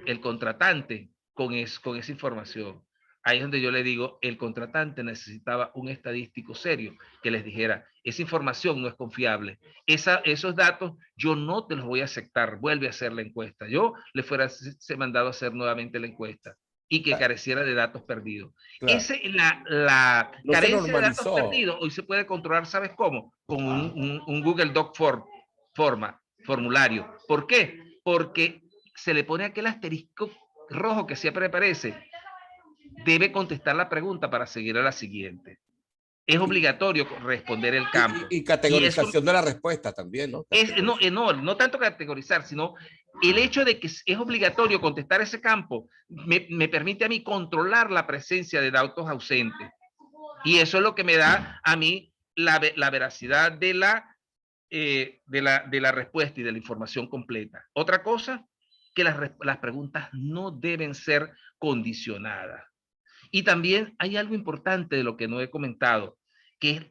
el contratante con esa información. Ahí es donde yo le digo, el contratante necesitaba un estadístico serio que les dijera, esa información no es confiable, esos datos yo no te los voy a aceptar, vuelve a hacer la encuesta. Yo le fuera mandado a hacer nuevamente la encuesta y que careciera de datos perdidos. Claro. La No carencia de datos perdidos hoy se puede controlar, ¿sabes cómo? Con un Google Doc formulario. ¿Por qué? Porque se le pone aquel asterisco rojo que siempre aparece. Debe contestar la pregunta para seguir a la siguiente. Es obligatorio responder el campo. Y categorización de la respuesta también, ¿no? No tanto categorizar, sino el hecho de que es obligatorio contestar ese campo me permite a mí controlar la presencia de datos ausentes. Y eso es lo que me da a mí la veracidad de la respuesta y de la información completa. Otra cosa, que las preguntas no deben ser condicionadas. Y también hay algo importante de lo que no he comentado, que es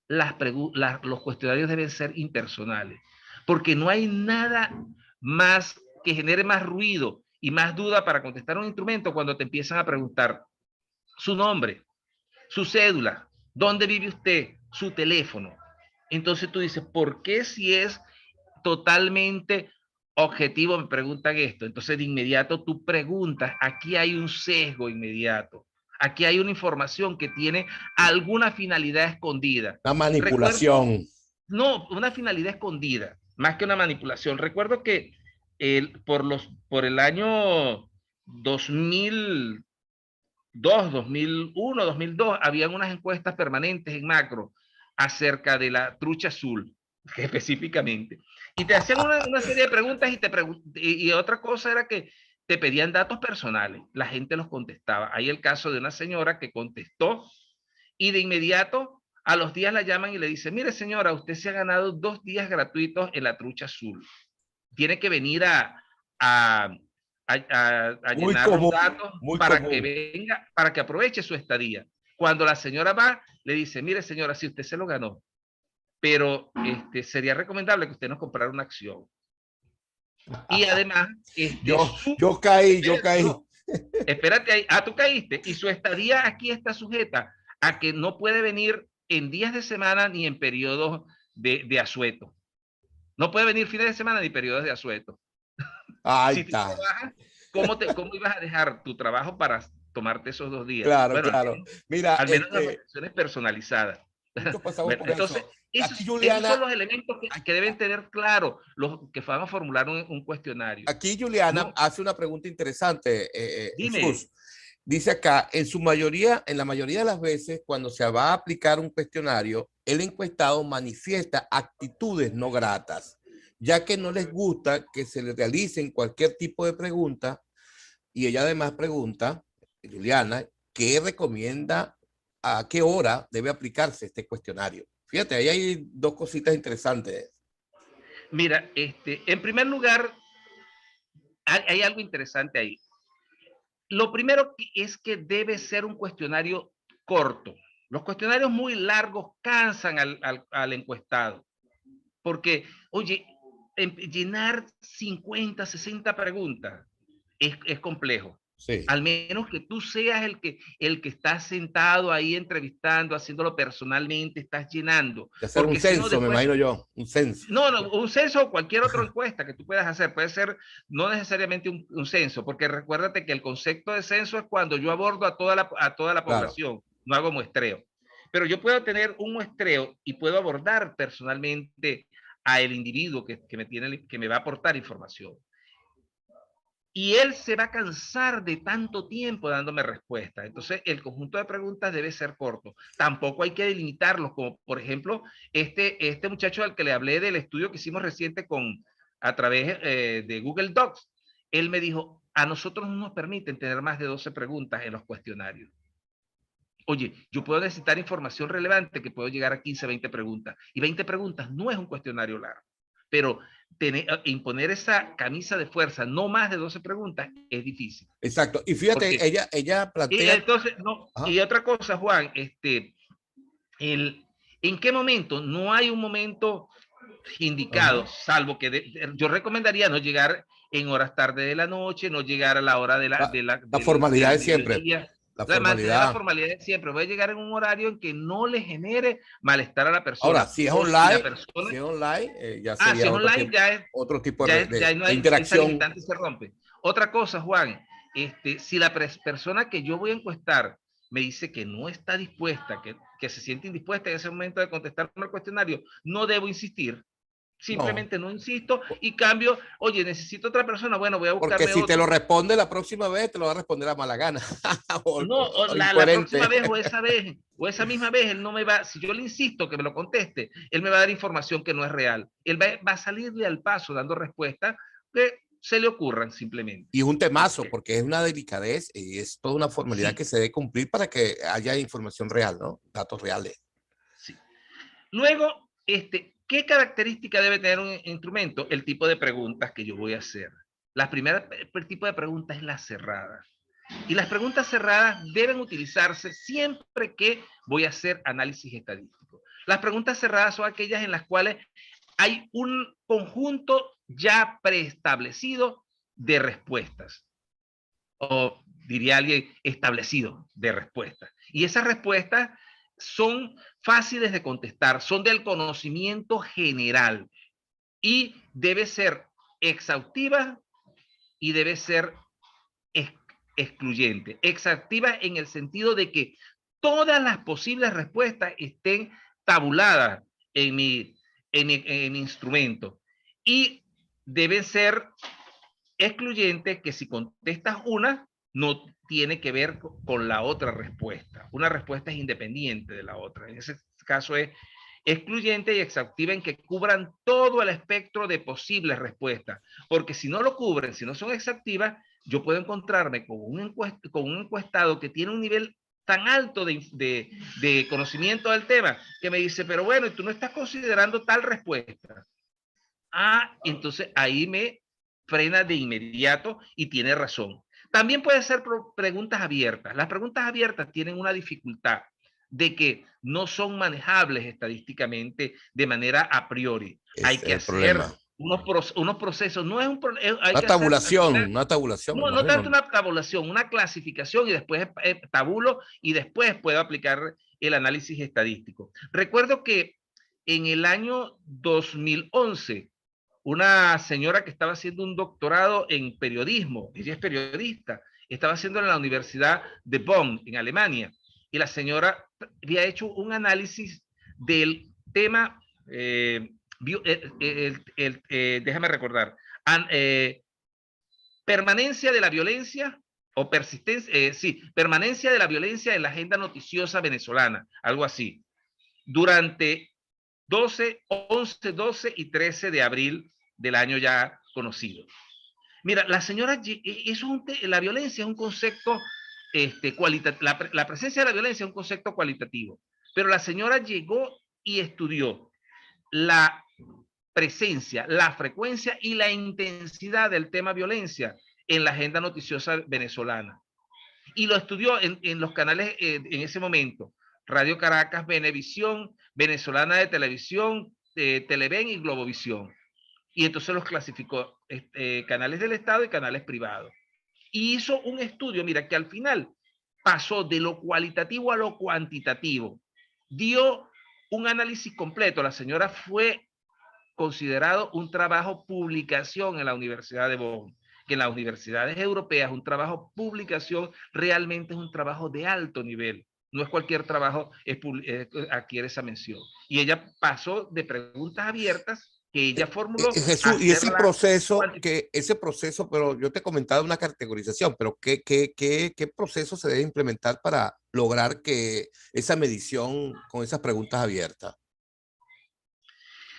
los cuestionarios deben ser impersonales, porque no hay nada más que genere más ruido y más duda para contestar un instrumento cuando te empiezan a preguntar su nombre, su cédula, dónde vive usted, su teléfono. Entonces tú dices, ¿por qué si es totalmente objetivo me preguntan esto? Entonces de inmediato tú preguntas, aquí hay un sesgo inmediato. Aquí hay una información que tiene alguna finalidad escondida. Una manipulación. No, una finalidad escondida, más que una manipulación. Recuerdo que por el año 2002, 2001, 2002, habían unas encuestas permanentes en Macro acerca de la trucha azul, específicamente. Y te hacían una serie de preguntas y otra cosa era que te pedían datos personales. La gente los contestaba. Hay el caso de una señora que contestó y de inmediato a los días la llaman y le dicen, mire señora, usted se ha ganado 2 días gratuitos en la trucha azul. Tiene que venir a llenar los datos para que venga, para que aproveche su estadía. Cuando la señora va, le dice, mire señora, si usted se lo ganó, pero sería recomendable que usted nos comprara una acción. Y además, yo caí. No, espérate ahí. Tú caíste. Y su estadía aquí está sujeta a que no puede venir en días de semana ni en periodos de asueto. No puede venir fines de semana ni periodos de asueto. Ahí si está. Trabajas, ¿cómo ibas a dejar tu trabajo para tomarte esos 2 días? Claro, bueno, claro. Mira, al menos las vacaciones personalizadas. Bueno, entonces, esos son los elementos que deben tener claro los que van a formular un cuestionario. Aquí Juliana hace una pregunta interesante, Dime. Jesús. Dice acá, en la mayoría de las veces, cuando se va a aplicar un cuestionario, el encuestado manifiesta actitudes no gratas, ya que no les gusta que se le realicen cualquier tipo de pregunta. Y ella además pregunta, Juliana, ¿qué recomienda, a qué hora debe aplicarse este cuestionario? Fíjate, ahí hay 2 cositas interesantes. Mira, en primer lugar, hay algo interesante ahí. Lo primero es que debe ser un cuestionario corto. Los cuestionarios muy largos cansan al encuestado. Porque, oye, llenar 50, 60 preguntas es complejo. Sí. Al menos que tú seas el que está sentado ahí entrevistando, haciéndolo personalmente, estás llenando. De hacer un censo, después, me imagino yo, un censo. No, un censo o cualquier otra encuesta que tú puedas hacer. Puede ser no necesariamente un censo, porque recuérdate que el concepto de censo es cuando yo abordo a toda la población, no hago muestreo. Pero yo puedo tener un muestreo y puedo abordar personalmente a el individuo que me va a aportar información. Y él se va a cansar de tanto tiempo dándome respuesta. Entonces, el conjunto de preguntas debe ser corto. Tampoco hay que delimitarlos, como por ejemplo, este muchacho al que le hablé del estudio que hicimos reciente a través de Google Docs. Él me dijo, a nosotros no nos permiten tener más de 12 preguntas en los cuestionarios. Oye, yo puedo necesitar información relevante que puedo llegar a 15, 20 preguntas. Y 20 preguntas no es un cuestionario largo. Pero imponer esa camisa de fuerza, no más de 12 preguntas, es difícil. Exacto. Y fíjate, Porque, ella plantea... Y entonces, no, y otra cosa, Juan, ¿en qué momento? No hay un momento indicado, salvo que yo recomendaría no llegar en horas tarde de la noche, no llegar a la hora de la formalidad de siempre. Mantener la formalidad de siempre. Voy a llegar en un horario en que no le genere malestar a la persona. Ahora, si es online, si es online ya sería si es online, otro tipo ya no hay, interacción. Esa limitante se rompe. Otra cosa, Juan, si la persona que yo voy a encuestar me dice que no está dispuesta, que se siente indispuesta en ese momento de contestarme el cuestionario, no debo insistir. Simplemente no insisto y cambio, oye, necesito otra persona, bueno, voy a buscarme Porque si otro. te lo responde la próxima vez, te lo va a responder a mala gana. La próxima vez o esa misma vez, él no me va, si yo le insisto que me lo conteste, él me va a dar información que no es real. Él va a salirle al paso dando respuestas que se le ocurran simplemente. Y es un temazo, porque es una delicadez y es toda una formalidad que se debe cumplir para que haya información real, ¿no? Datos reales. Sí. Luego, ¿qué característica debe tener un instrumento? El tipo de preguntas que yo voy a hacer. La primera tipo de pregunta es la cerrada. Y las preguntas cerradas deben utilizarse siempre que voy a hacer análisis estadístico. Las preguntas cerradas son aquellas en las cuales hay un conjunto ya preestablecido de respuestas. O diría alguien, establecido de respuestas. Y esas respuestas son fáciles de contestar, son del conocimiento general y debe ser exhaustiva y debe ser excluyente. Exhaustiva en el sentido de que todas las posibles respuestas estén tabuladas en mi instrumento y deben ser excluyente, que si contestas una, no tiene que ver con la otra respuesta. Una respuesta es independiente de la otra. En ese caso es excluyente y exhaustiva en que cubran todo el espectro de posibles respuestas. Porque si no lo cubren, si no son exhaustivas, yo puedo encontrarme con un encuestado que tiene un nivel tan alto de conocimiento del tema que me dice, pero bueno, y tú no estás considerando tal respuesta. Entonces ahí me frena de inmediato y tiene razón. También puede ser preguntas abiertas. Las preguntas abiertas tienen una dificultad de que no son manejables estadísticamente de manera a priori. Hay que hacer unos procesos. No es una tabulación. No tanto una tabulación, una clasificación y después tabulo y después puedo aplicar el análisis estadístico. Recuerdo que en el año 2011, una señora que estaba haciendo un doctorado en periodismo, ella es periodista, estaba haciendo en la Universidad de Bonn, en Alemania, y la señora había hecho un análisis del tema, déjame recordar, permanencia de la violencia o persistencia, permanencia de la violencia en la agenda noticiosa venezolana, algo así, durante 11, 12 y 13 de abril del año ya conocido. Mira, la señora, la violencia es un concepto cualitativo, la presencia de la violencia es un concepto cualitativo, pero la señora llegó y estudió la presencia, la frecuencia y la intensidad del tema violencia en la agenda noticiosa venezolana. Y lo estudió en los canales en ese momento. Radio Caracas, Venevisión, Venezolana de Televisión, Televen y Globovisión. Y entonces los clasificó canales del Estado y canales privados. Y hizo un estudio, mira, que al final pasó de lo cualitativo a lo cuantitativo. Dio un análisis completo. La señora fue considerado un trabajo publicación en la Universidad de Bonn, que en las universidades europeas un trabajo publicación realmente es un trabajo de alto nivel. No es cualquier trabajo adquiere esa mención. Y ella pasó de preguntas abiertas que ella formuló Jesús, y ese proceso, pero yo te comentaba una categorización, pero ¿qué proceso se debe implementar para lograr que esa medición con esas preguntas abiertas?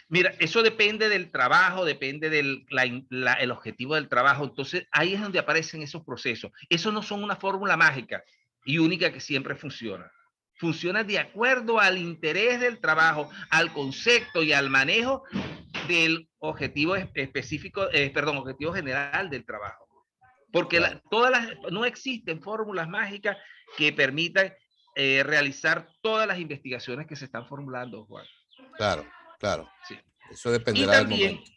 Mira, eso depende del trabajo, depende del el objetivo del trabajo. Entonces, ahí es donde aparecen esos procesos. Eso no son una fórmula mágica y única que siempre funciona. Funciona de acuerdo al interés del trabajo, al concepto y al manejo del objetivo específico, objetivo general del trabajo. Porque Claro. no existen fórmulas mágicas que permitan realizar todas las investigaciones que se están formulando, Juan. Claro, claro. Sí. Eso dependerá Y del también, momento.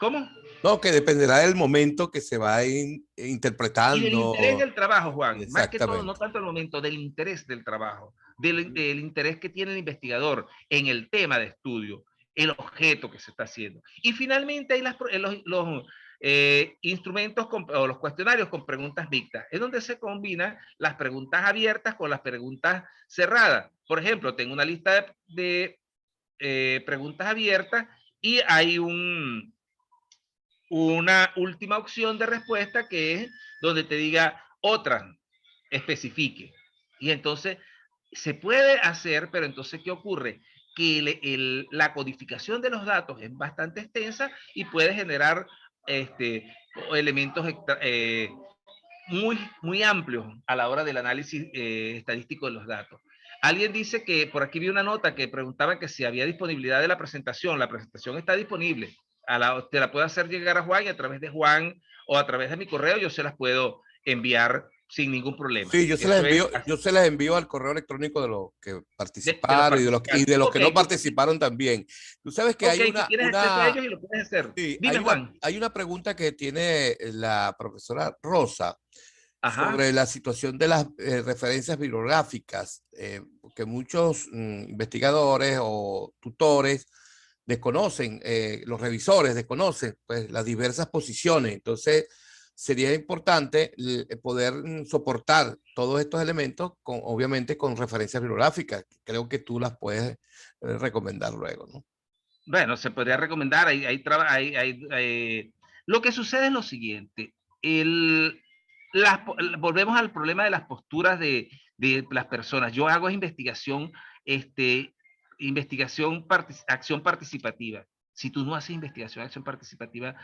¿cómo? No, que dependerá del momento que se va Y del interés interpretando. del trabajo, Juan. Más que todo, no Exactamente. tanto el momento, del interés del trabajo, del interés que tiene el investigador en el tema de estudio, el objeto que se está haciendo. Y finalmente hay los instrumentos o los cuestionarios con preguntas mixtas, es donde se combinan las preguntas abiertas con las preguntas cerradas. Por ejemplo, tengo una lista de preguntas abiertas y hay una última opción de respuesta que es donde te diga otra, especifique. Y entonces se puede hacer, pero entonces, ¿qué ocurre? Que la codificación de los datos es bastante extensa y puede generar elementos muy amplios a la hora del análisis estadístico de los datos. Alguien dice que, por aquí vi una nota que preguntaba que si había disponibilidad de la presentación. La presentación está disponible. Te la puedo hacer llegar a Juan y a través de Juan o a través de mi correo yo se las puedo enviar sin ningún problema. Sí, Eso es yo se las envío al correo electrónico de los que de los participaron y participantes. de los que no Okay. participaron también. Tú sabes que Ok, tú tienes acceso a ellos y lo puedes hacer. sí, Dime, Juan. hay una pregunta que tiene la profesora Rosa Ajá. sobre la situación de las referencias bibliográficas, que muchos investigadores o tutores desconocen, los revisores desconocen pues, las diversas posiciones. Entonces, sería importante poder soportar todos estos elementos, obviamente con referencias bibliográficas. Creo que tú las puedes recomendar luego, ¿no? Bueno, se podría recomendar. Lo que sucede es lo siguiente. Volvemos al problema de las posturas de las personas. Yo hago investigación, acción participativa. Si tú no haces investigación, acción participativa,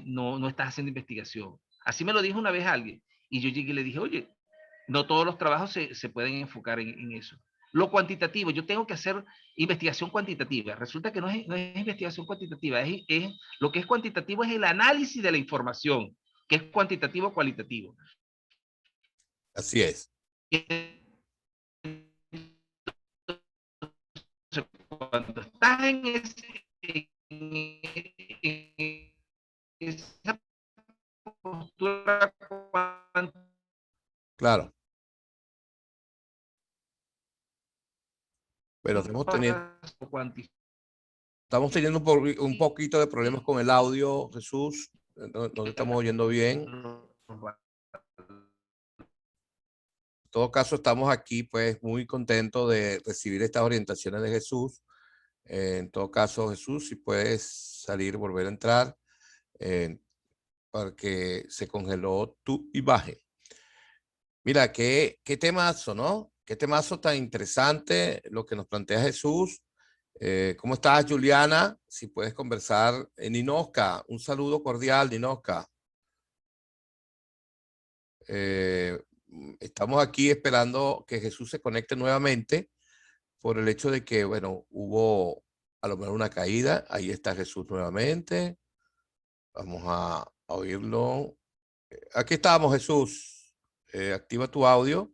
no estás haciendo investigación. Así me lo dijo una vez alguien. Y yo llegué y le dije, oye, no todos los trabajos se pueden enfocar en eso. Lo cuantitativo, yo tengo que hacer investigación cuantitativa. Resulta que no es investigación cuantitativa, lo que es cuantitativo es el análisis de la información, que es cuantitativo cualitativo. Así es. Cuando estás en esa postura, Claro. Pero estamos teniendo un poquito de problemas con el audio, Jesús. No te estamos oyendo bien. En todo caso, estamos aquí pues muy contentos de recibir estas orientaciones de Jesús. En todo caso, Jesús, si puedes salir, volver a entrar, porque se congeló tu imagen. Mira, qué temazo, ¿no? Qué temazo tan interesante lo que nos plantea Jesús. ¿Cómo estás, Juliana? Si puedes conversar. Ninoska, un saludo cordial, Ninoska. Estamos aquí esperando que Jesús se conecte nuevamente por el hecho de que, bueno, hubo a lo mejor una caída. Ahí está Jesús nuevamente. Vamos a oírlo. Aquí estamos, Jesús. Activa tu audio.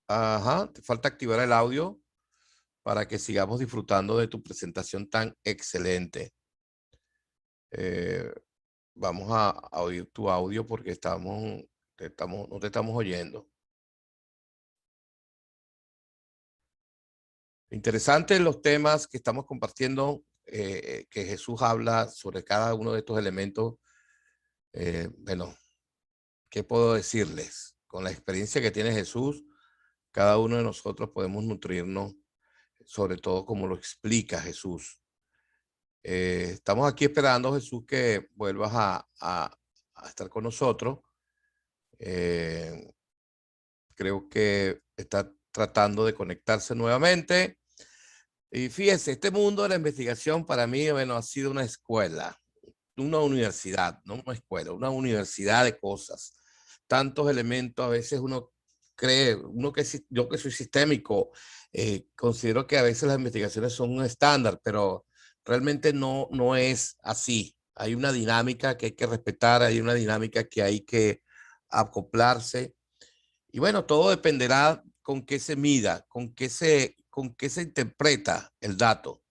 Ajá, te falta activar el audio para que sigamos disfrutando de tu presentación tan excelente. Vamos a oír tu audio porque no te estamos oyendo. Interesante los temas que estamos compartiendo, que Jesús habla sobre cada uno de estos elementos. Bueno, ¿qué puedo decirles? Con la experiencia que tiene Jesús, cada uno de nosotros podemos nutrirnos, sobre todo como lo explica Jesús. Estamos aquí esperando, Jesús, que vuelvas a estar con nosotros. Creo que está tratando de conectarse nuevamente. Y fíjense, este mundo de la investigación para mí, bueno, ha sido una escuela, una universidad, no una escuela, una universidad de cosas. Tantos elementos, a veces uno cree, yo que soy sistémico, considero que a veces las investigaciones son un estándar, pero realmente no es así. Hay una dinámica que hay que respetar, hay una dinámica que hay que acoplarse. Y bueno, todo dependerá con qué se mida, con qué se interpreta el dato.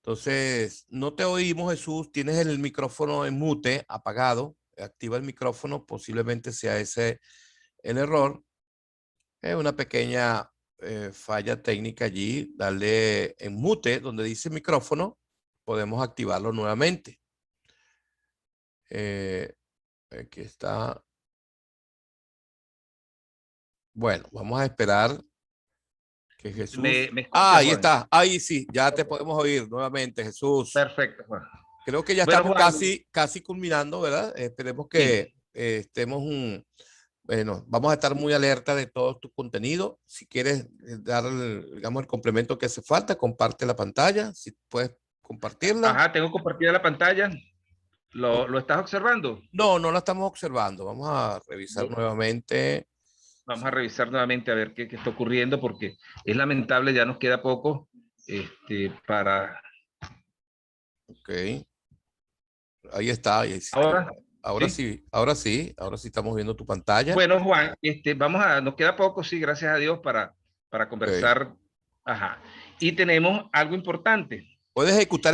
Entonces, no te oímos, Jesús. Tienes el micrófono en mute, apagado. Activa el micrófono, posiblemente sea ese el error. Es una pequeña falla técnica allí. Dale en mute, donde dice micrófono, podemos activarlo nuevamente. Aquí está. Bueno, vamos a esperar que Jesús... ¿Me escuchas, ahí Juan? está. Ahí sí, ya te podemos oír nuevamente, Jesús. Perfecto, Juan. Creo que ya Bueno, estamos Juan, casi culminando, ¿verdad? Esperemos sí. que estemos, bueno, vamos a estar muy alerta de todo tu contenido. Si quieres dar, digamos, el complemento que hace falta, comparte la pantalla, si puedes compartirla. Ajá, tengo compartida la pantalla. O- ¿Lo estás observando? no la estamos observando. Vamos a revisar nuevamente. Vamos a revisar nuevamente a ver qué está ocurriendo, porque es lamentable, ya nos queda poco para... Ok, ahí está. Ahora, Ahora ¿sí? sí, ahora sí estamos viendo tu pantalla. Bueno, Juan, nos queda poco, sí, gracias a Dios, para Ok. conversar. Ajá. Y tenemos algo importante. Puedes ejecutar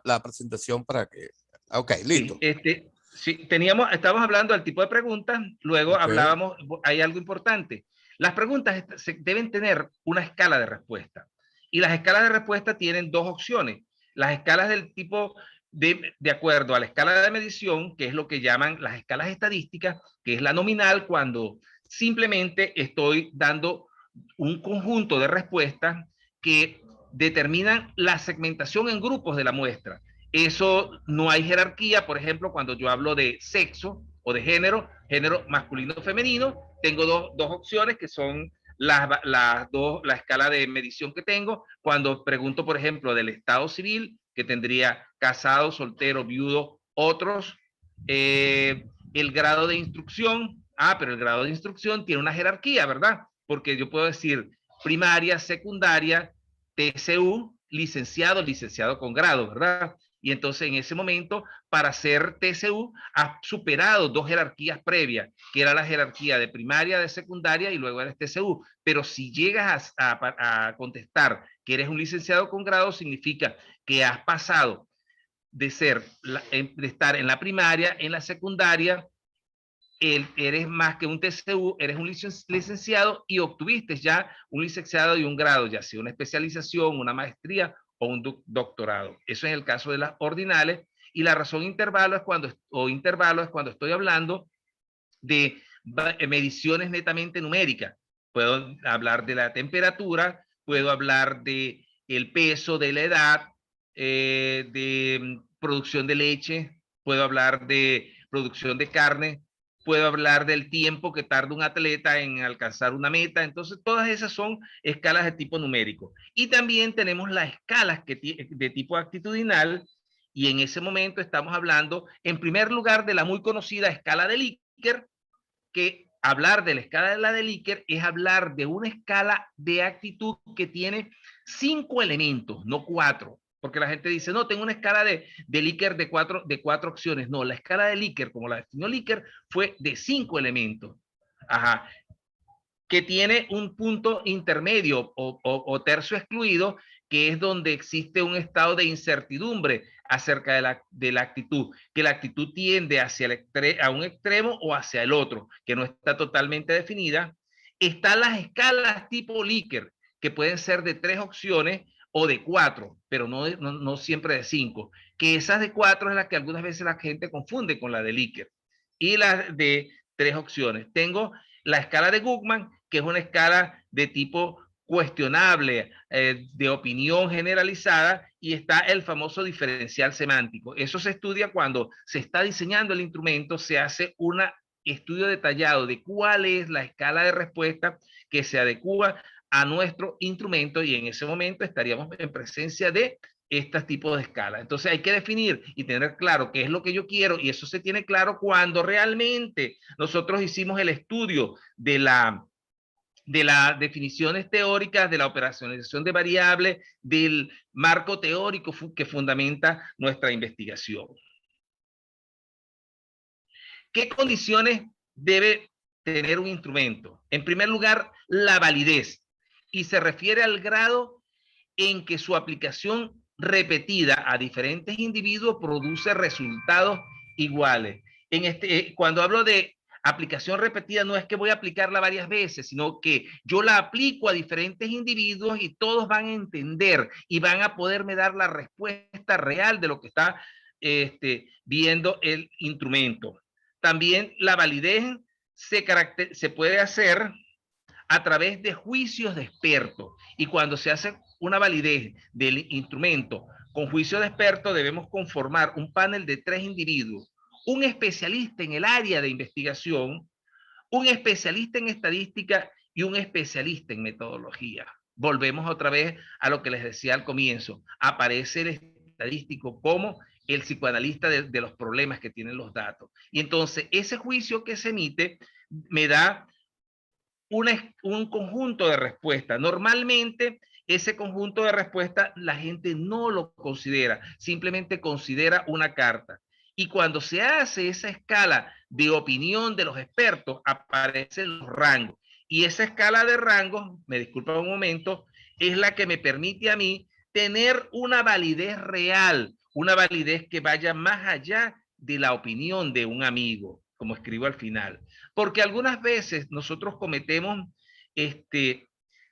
la presentación para que... Ok, Sí, listo. sí, estábamos hablando del tipo de preguntas, luego Ok. hablábamos, hay algo importante. Las preguntas deben tener una escala de respuesta. Y las escalas de respuesta tienen dos opciones. Las escalas del tipo de acuerdo a la escala de medición, que es lo que llaman las escalas estadísticas, que es la nominal, cuando simplemente estoy dando un conjunto de respuestas que determinan la segmentación en grupos de la muestra. Eso no hay jerarquía, por ejemplo, cuando yo hablo de sexo o de género masculino o femenino, tengo dos opciones que son la escala de medición que tengo. Cuando pregunto, por ejemplo, del estado civil, que tendría casado, soltero, viudo, otros, el grado de instrucción, pero el grado de instrucción tiene una jerarquía, ¿verdad? Porque yo puedo decir primaria, secundaria, TCU, licenciado con grado, ¿verdad? Y entonces en ese momento, para ser TCU, has superado dos jerarquías previas, que era la jerarquía de primaria, de secundaria y luego eres TCU. Pero si llegas a contestar que eres un licenciado con grado, significa que has pasado de estar en la primaria, en la secundaria, eres más que un TCU, eres un licenciado y obtuviste ya un licenciado y un grado, ya sea una especialización, una maestría o un doctorado. Eso es el caso de las ordinales. Y la razón intervalo es cuando estoy hablando de mediciones netamente numéricas. Puedo hablar de la temperatura, puedo hablar de el peso, de la edad, de producción de leche, puedo hablar de producción de carne, puedo hablar del tiempo que tarda un atleta en alcanzar una meta. Entonces, todas esas son escalas de tipo numérico. Y también tenemos las escalas de tipo actitudinal, y en ese momento estamos hablando, en primer lugar, de la muy conocida escala de Likert, que hablar de la escala de la de Likert es hablar de una escala de actitud que tiene 5 elementos, no 4. Porque la gente dice, no, tengo una escala de Likert de cuatro opciones. No, la escala de Likert, como la definió Likert, fue de 5 elementos. Ajá. Que tiene un punto intermedio o tercio excluido, que es donde existe un estado de incertidumbre acerca de la actitud, que la actitud tiende a un extremo o hacia el otro, que no está totalmente definida. Están las escalas tipo Likert, que pueden ser de 3 opciones o de 4, pero no siempre de 5, que esas de 4 es la que algunas veces la gente confunde con la de Likert. Y las de 3 opciones. Tengo la escala de Guttman, que es una escala de tipo cuestionable, de opinión generalizada, y está el famoso diferencial semántico. Eso se estudia cuando se está diseñando el instrumento, se hace un estudio detallado de cuál es la escala de respuesta que se adecua a nuestro instrumento, y en ese momento estaríamos en presencia de estos tipos de escalas. Entonces hay que definir y tener claro qué es lo que yo quiero, y eso se tiene claro cuando realmente nosotros hicimos el estudio de las definiciones teóricas, de la operacionalización de variables, del marco teórico que fundamenta nuestra investigación. ¿Qué condiciones debe tener un instrumento? En primer lugar, la validez, y se refiere al grado en que su aplicación repetida a diferentes individuos produce resultados iguales. Cuando hablo de aplicación repetida, no es que voy a aplicarla varias veces, sino que yo la aplico a diferentes individuos y todos van a entender y van a poderme dar la respuesta real de lo que está viendo el instrumento. También la validez se puede hacer a través de juicios de expertos, y cuando se hace una validez del instrumento con juicio de expertos, debemos conformar un panel de 3 individuos: un especialista en el área de investigación, un especialista en estadística y un especialista en metodología. Volvemos otra vez a lo que les decía al comienzo: aparece el estadístico como el psicoanalista de los problemas que tienen los datos, y entonces ese juicio que se emite me da un conjunto de respuestas. Normalmente ese conjunto de respuestas la gente no lo considera, simplemente considera una carta. Y cuando se hace esa escala de opinión de los expertos, aparecen los rangos. Y esa escala de rangos, me disculpa un momento, es la que me permite a mí tener una validez real, una validez que vaya más allá de la opinión de un amigo, como escribo al final. Porque algunas veces nosotros cometemos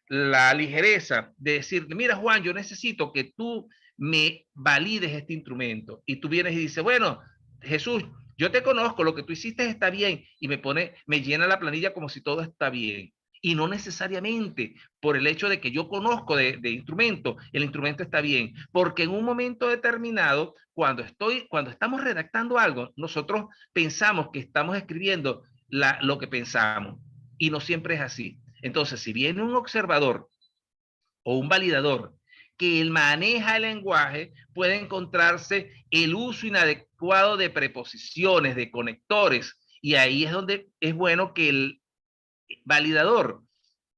la ligereza de decir: mira, Juan, yo necesito que tú me valides este instrumento. Y tú vienes y dices: bueno, Jesús, yo te conozco, lo que tú hiciste está bien, y me llena la planilla como si todo está bien. Y no necesariamente por el hecho de que yo conozco de instrumento, el instrumento está bien, porque en un momento determinado, cuando estamos redactando algo, nosotros pensamos que estamos escribiendo lo que pensamos, y no siempre es así. Entonces, si viene un observador o un validador que maneja el lenguaje, puede encontrarse el uso inadecuado de preposiciones, de conectores, y ahí es donde es bueno que el validador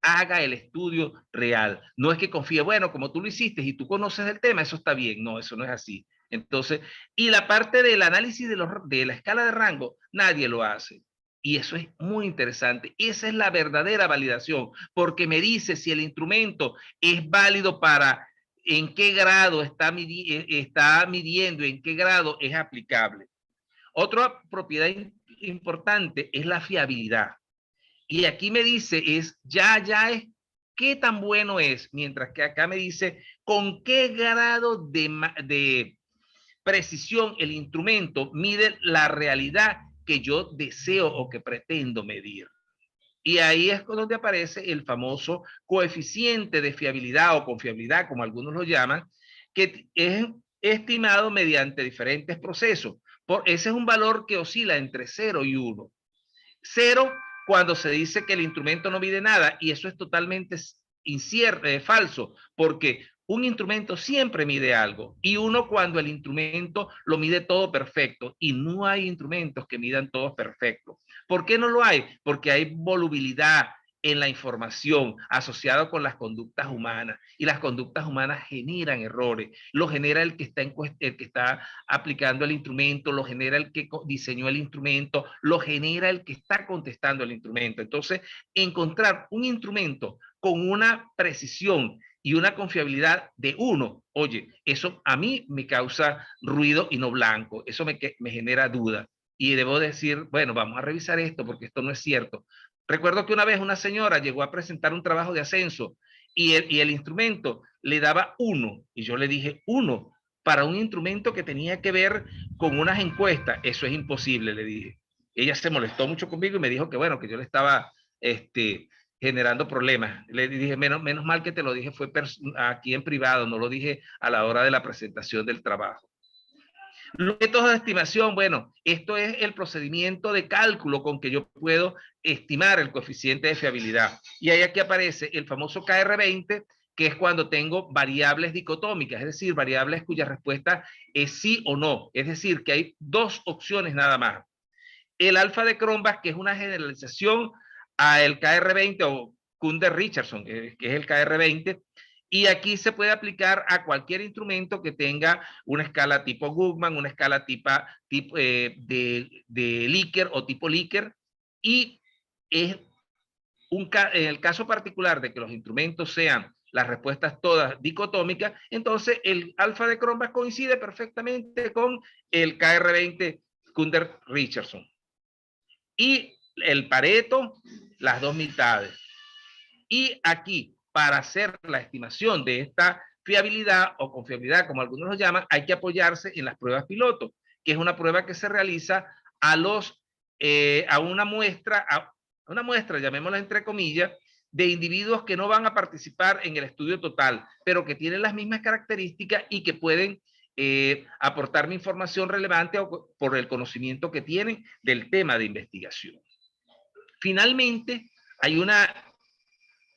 haga el estudio real. No es que confíe: bueno, como tú lo hiciste y tú conoces el tema, eso está bien. No, eso no es así. Entonces, y la parte del análisis de la escala de rango, nadie lo hace. Y eso es muy interesante. Esa es la verdadera validación, porque me dice si el instrumento es válido para en qué grado está midiendo, en qué grado es aplicable. Otra propiedad importante es la fiabilidad. Y aquí me dice ya es qué tan bueno es, mientras que acá me dice con qué grado de precisión el instrumento mide la realidad que yo deseo o que pretendo medir. Y ahí es donde aparece el famoso coeficiente de fiabilidad o confiabilidad, como algunos lo llaman, que es estimado mediante diferentes procesos. Ese es un valor que oscila entre 0 y 1. 0 cuando se dice que el instrumento no mide nada, y eso es totalmente falso, porque un instrumento siempre mide algo, y 1 cuando el instrumento lo mide todo perfecto, y no hay instrumentos que midan todos perfectos. ¿Por qué no lo hay? Porque hay volubilidad en la información asociado con las conductas humanas, y las conductas humanas generan errores. Lo genera el que está aplicando el instrumento, lo genera el que diseñó el instrumento, lo genera el que está contestando el instrumento. Entonces, encontrar un instrumento con una precisión y una confiabilidad de 1, oye, eso a mí me causa ruido y no blanco, eso me genera duda. Y debo decir: bueno, vamos a revisar esto porque esto no es cierto. Recuerdo que una vez una señora llegó a presentar un trabajo de ascenso y el instrumento le daba 1, y yo le dije: 1 para un instrumento que tenía que ver con unas encuestas, eso es imposible, le dije. Ella se molestó mucho conmigo y me dijo que bueno, que yo le estaba generando problemas. Le dije, menos mal que te lo dije, fue aquí en privado, no lo dije a la hora de la presentación del trabajo. Los métodos de estimación, bueno, esto es el procedimiento de cálculo con que yo puedo estimar el coeficiente de fiabilidad. Y ahí aquí aparece el famoso KR20, que es cuando tengo variables dicotómicas, es decir, variables cuya respuesta es sí o no. Es decir, que hay dos opciones nada más. El alfa de Cronbach, que es una generalización al KR20 o Kunder-Richardson, que es el KR20, y aquí se puede aplicar a cualquier instrumento que tenga una escala tipo Guttman, una escala tipo de Likert o tipo Likert, y es en el caso particular de que los instrumentos sean las respuestas todas dicotómicas, entonces el alfa de Cronbach coincide perfectamente con el KR20 Kunder-Richardson. Y el Pareto, las dos mitades. Y aquí, para hacer la estimación de esta fiabilidad o confiabilidad, como algunos lo llaman, hay que apoyarse en las pruebas piloto, que es una prueba que se realiza a una muestra, llamémosla entre comillas, de individuos que no van a participar en el estudio total, pero que tienen las mismas características y que pueden aportarme información relevante por el conocimiento que tienen del tema de investigación. Finalmente, hay una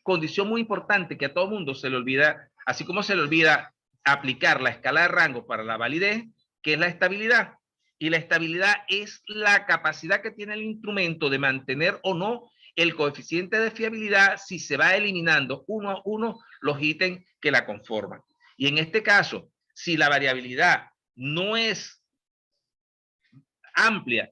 condición muy importante que a todo mundo se le olvida, así como se le olvida aplicar la escala de rango para la validez, que es la estabilidad. Y la estabilidad es la capacidad que tiene el instrumento de mantener o no el coeficiente de fiabilidad si se va eliminando uno a uno los ítems que la conforman. Y en este caso, si la variabilidad no es amplia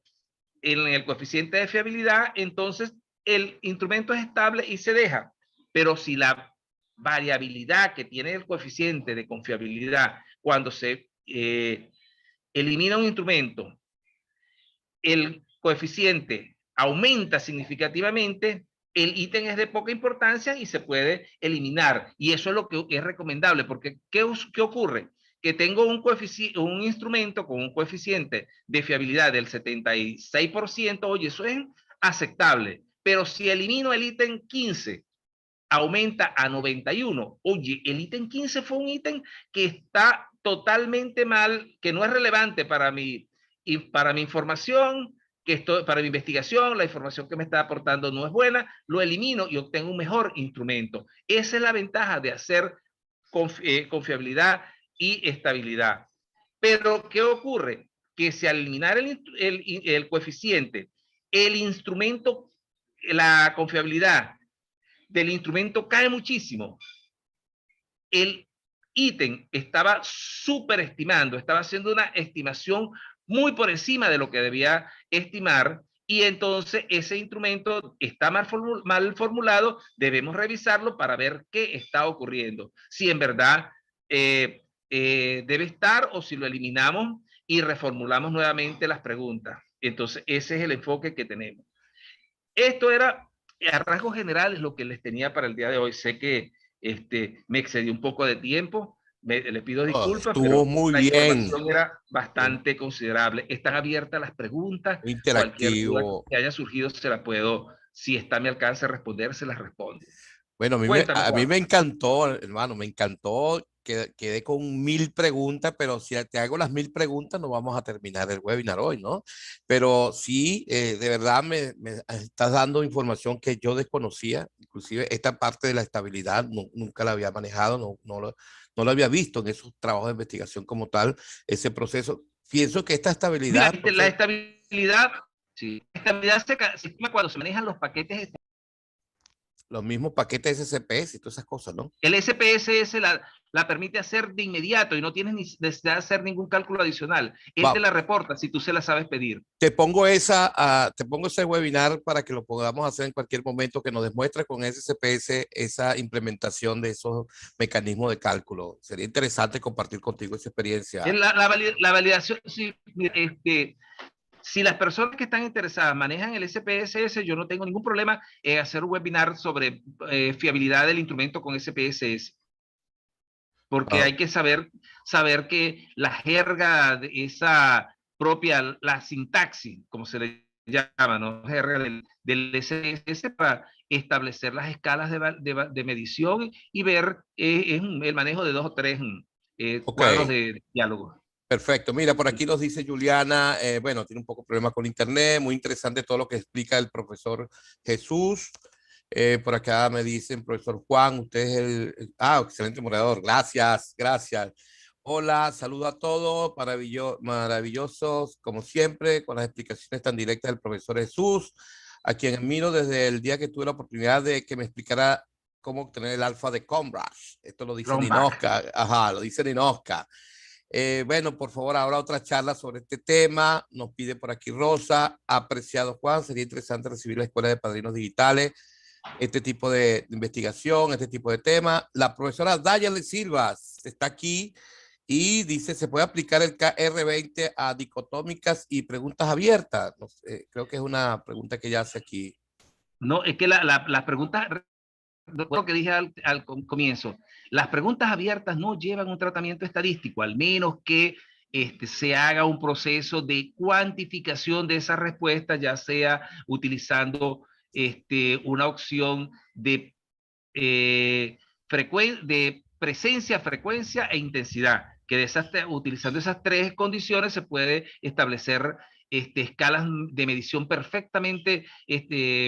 en el coeficiente de fiabilidad, entonces el instrumento es estable y se deja. Pero si la variabilidad que tiene el coeficiente de confiabilidad cuando se elimina un instrumento, el coeficiente aumenta significativamente, el ítem es de poca importancia y se puede eliminar. Y eso es lo que es recomendable, porque ¿qué ocurre? Que tengo un instrumento con un coeficiente de fiabilidad del 76%, oye, eso es aceptable. Pero si elimino el ítem 15, aumenta a 91. Oye, el ítem 15 fue un ítem que está totalmente mal, que no es relevante para mi información, para mi investigación, la información que me está aportando no es buena, lo elimino y obtengo un mejor instrumento. Esa es la ventaja de hacer confiabilidad y estabilidad. Pero, ¿qué ocurre? Que si al eliminar el coeficiente, el instrumento, la confiabilidad del instrumento cae muchísimo, el ítem estaba superestimando, estaba haciendo una estimación muy por encima de lo que debía estimar, y entonces ese instrumento está mal formulado, debemos revisarlo para ver qué está ocurriendo, si en verdad debe estar o si lo eliminamos y reformulamos nuevamente las preguntas. Entonces ese es el enfoque que tenemos. Esto era a rasgos generales lo que les tenía para el día de hoy. Sé que me excedí un poco de tiempo, les pido disculpas, Estuvo pero muy la bien, información era bastante considerable. Están abiertas las preguntas, cualquier duda interactivo. que haya surgido se la puedo, si está a mi alcance responder, se las respondo. Bueno, Cuéntame, a mí Juan. me encantó, hermano, me encantó. Quedé con 1000 preguntas, pero si te hago las 1000 preguntas no vamos a terminar el webinar hoy, ¿no? Pero sí, de verdad me estás dando información que yo desconocía, inclusive esta parte de la estabilidad nunca la había manejado, no lo había visto en esos trabajos de investigación como tal, ese proceso. Pienso que esta Mira, estabilidad, la entonces, estabilidad, sí, la estabilidad se estima cuando se manejan los paquetes. los mismos paquetes SCPs y todas esas cosas, ¿no? El SPSS la permite hacer de inmediato y no tienes necesidad de hacer ningún cálculo adicional. Él te Va, la reporta si tú se la sabes pedir. te pongo ese webinar para que lo podamos hacer en cualquier momento, que nos demuestre con SCPS esa implementación de esos mecanismos de cálculo. Sería interesante compartir contigo esa experiencia. La validación, sí, si las personas que están interesadas manejan el SPSS, yo no tengo ningún problema en hacer un webinar sobre fiabilidad del instrumento con SPSS. Porque Ah, hay que saber que la jerga, esa propia, la sintaxis, como se le llama, ¿no? GR del SSS para establecer las escalas de medición y ver el manejo de 2 o 3 cuadros de diálogo. Perfecto. Mira, por aquí nos dice Juliana, bueno, tiene un poco de problema con internet, muy interesante todo lo que explica el profesor Jesús. Por acá me dicen, profesor Juan, usted es excelente moderador. Gracias, gracias. Hola, saludo a todos, maravillosos, como siempre, con las explicaciones tan directas del profesor Jesús, a quien admiro desde el día que tuve la oportunidad de que me explicara cómo obtener el alfa de Cronbach. Esto lo dice Ninochka, ajá, lo dice Ninochka. Bueno, por favor, ahora otra charla sobre este tema. Nos pide por aquí Rosa. Apreciado Juan, sería interesante recibir la Escuela de Padrinos Digitales, este tipo de investigación, este tipo de tema. La profesora Dayali Silva está aquí y dice, ¿se puede aplicar el KR20 a dicotómicas y preguntas abiertas? No sé, creo que es una pregunta que ella hace aquí. No, es que las preguntas, lo que dije al comienzo, las preguntas abiertas no llevan un tratamiento estadístico, al menos que se haga un proceso de cuantificación de esas respuestas, ya sea utilizando una opción de, de presencia, frecuencia e intensidad, que utilizando esas 3 condiciones se puede establecer escalas de medición perfectamente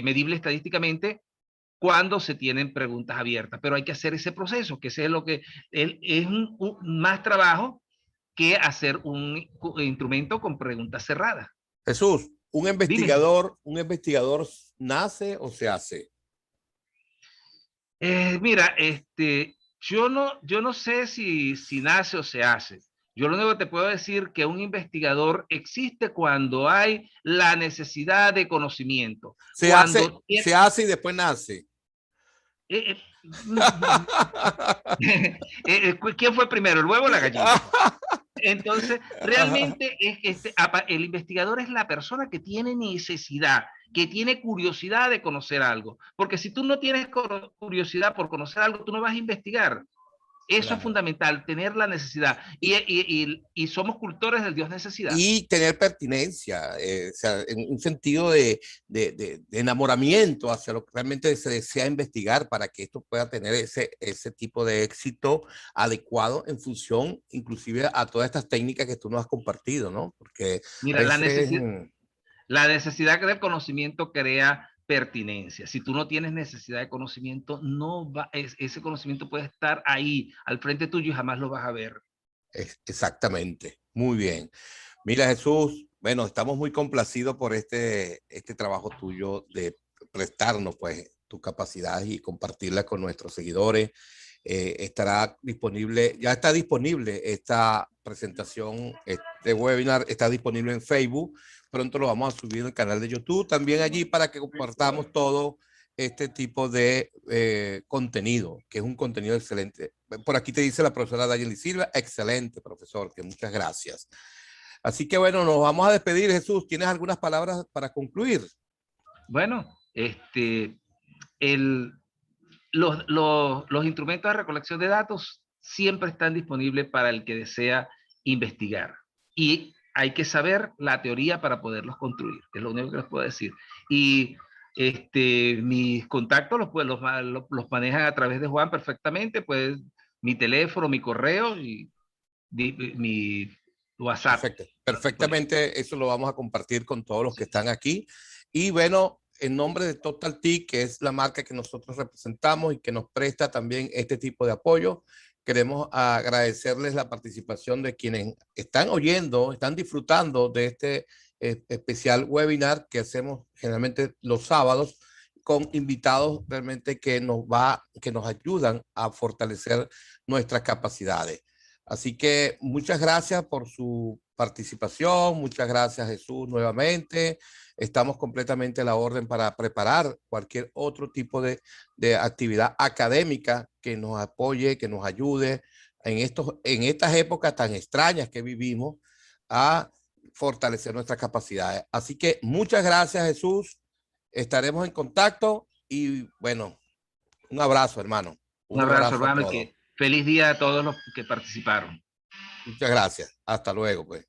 medible estadísticamente cuando se tienen preguntas abiertas, pero hay que hacer ese proceso, que ese es lo que es más trabajo que hacer un instrumento con preguntas cerradas. Jesús, ¿un investigador nace o se hace? Mira, yo no sé si nace o se hace. Yo lo único que te puedo decir que un investigador existe cuando hay la necesidad de conocimiento. Se hace y después nace. ¿Quién fue primero, el huevo o la gallina? Entonces, realmente el investigador es la persona que tiene necesidad, que tiene curiosidad de conocer algo. Porque si tú no tienes curiosidad por conocer algo, tú no vas a investigar. Eso claro. Es fundamental, tener la necesidad. Y somos cultores del Dios necesidad. Y tener pertinencia, o sea, en un sentido de enamoramiento hacia lo que realmente se desea investigar para que esto pueda tener ese tipo de éxito adecuado en función inclusive a todas estas técnicas que tú nos has compartido, ¿no? Porque mira, la necesidad del conocimiento crea pertinencia. Si tú no tienes necesidad de conocimiento, ese conocimiento puede estar ahí, al frente tuyo y jamás lo vas a ver. Exactamente, muy bien. Mira, Jesús, bueno, estamos muy complacidos por este trabajo tuyo de prestarnos pues tu capacidad y compartirla con nuestros seguidores. Estará disponible, ya está disponible esta presentación, este webinar está disponible en Facebook. Pronto lo vamos a subir en el canal de YouTube también allí para que compartamos todo este tipo de contenido, que es un contenido excelente. Por aquí te dice la profesora Dayeli Silva, excelente profesor, que muchas gracias. Así que bueno, nos vamos a despedir, Jesús. ¿Tienes algunas palabras para concluir? Bueno, los instrumentos de recolección de datos siempre están disponibles para el que desea investigar. Y hay que saber la teoría para poderlos construir, es lo único que les puedo decir. Y mis contactos los manejan a través de Juan perfectamente, pues mi teléfono, mi correo y mi WhatsApp. Perfecto. Perfectamente, eso lo vamos a compartir con todos los que están aquí. Y bueno, en nombre de Total TIC, que es la marca que nosotros representamos y que nos presta también este tipo de apoyo, queremos agradecerles la participación de quienes están oyendo, están disfrutando de este especial webinar que hacemos generalmente los sábados con invitados realmente que nos ayudan a fortalecer nuestras capacidades. Así que muchas gracias por su participación, muchas gracias Jesús nuevamente. Estamos completamente a la orden para preparar cualquier otro tipo de actividad académica que nos apoye, que nos ayude en estas épocas tan extrañas que vivimos a fortalecer nuestras capacidades. Así que muchas gracias Jesús, estaremos en contacto y bueno, un abrazo hermano. Un abrazo hermano y que feliz día a todos los que participaron. Muchas gracias. Hasta luego, pues.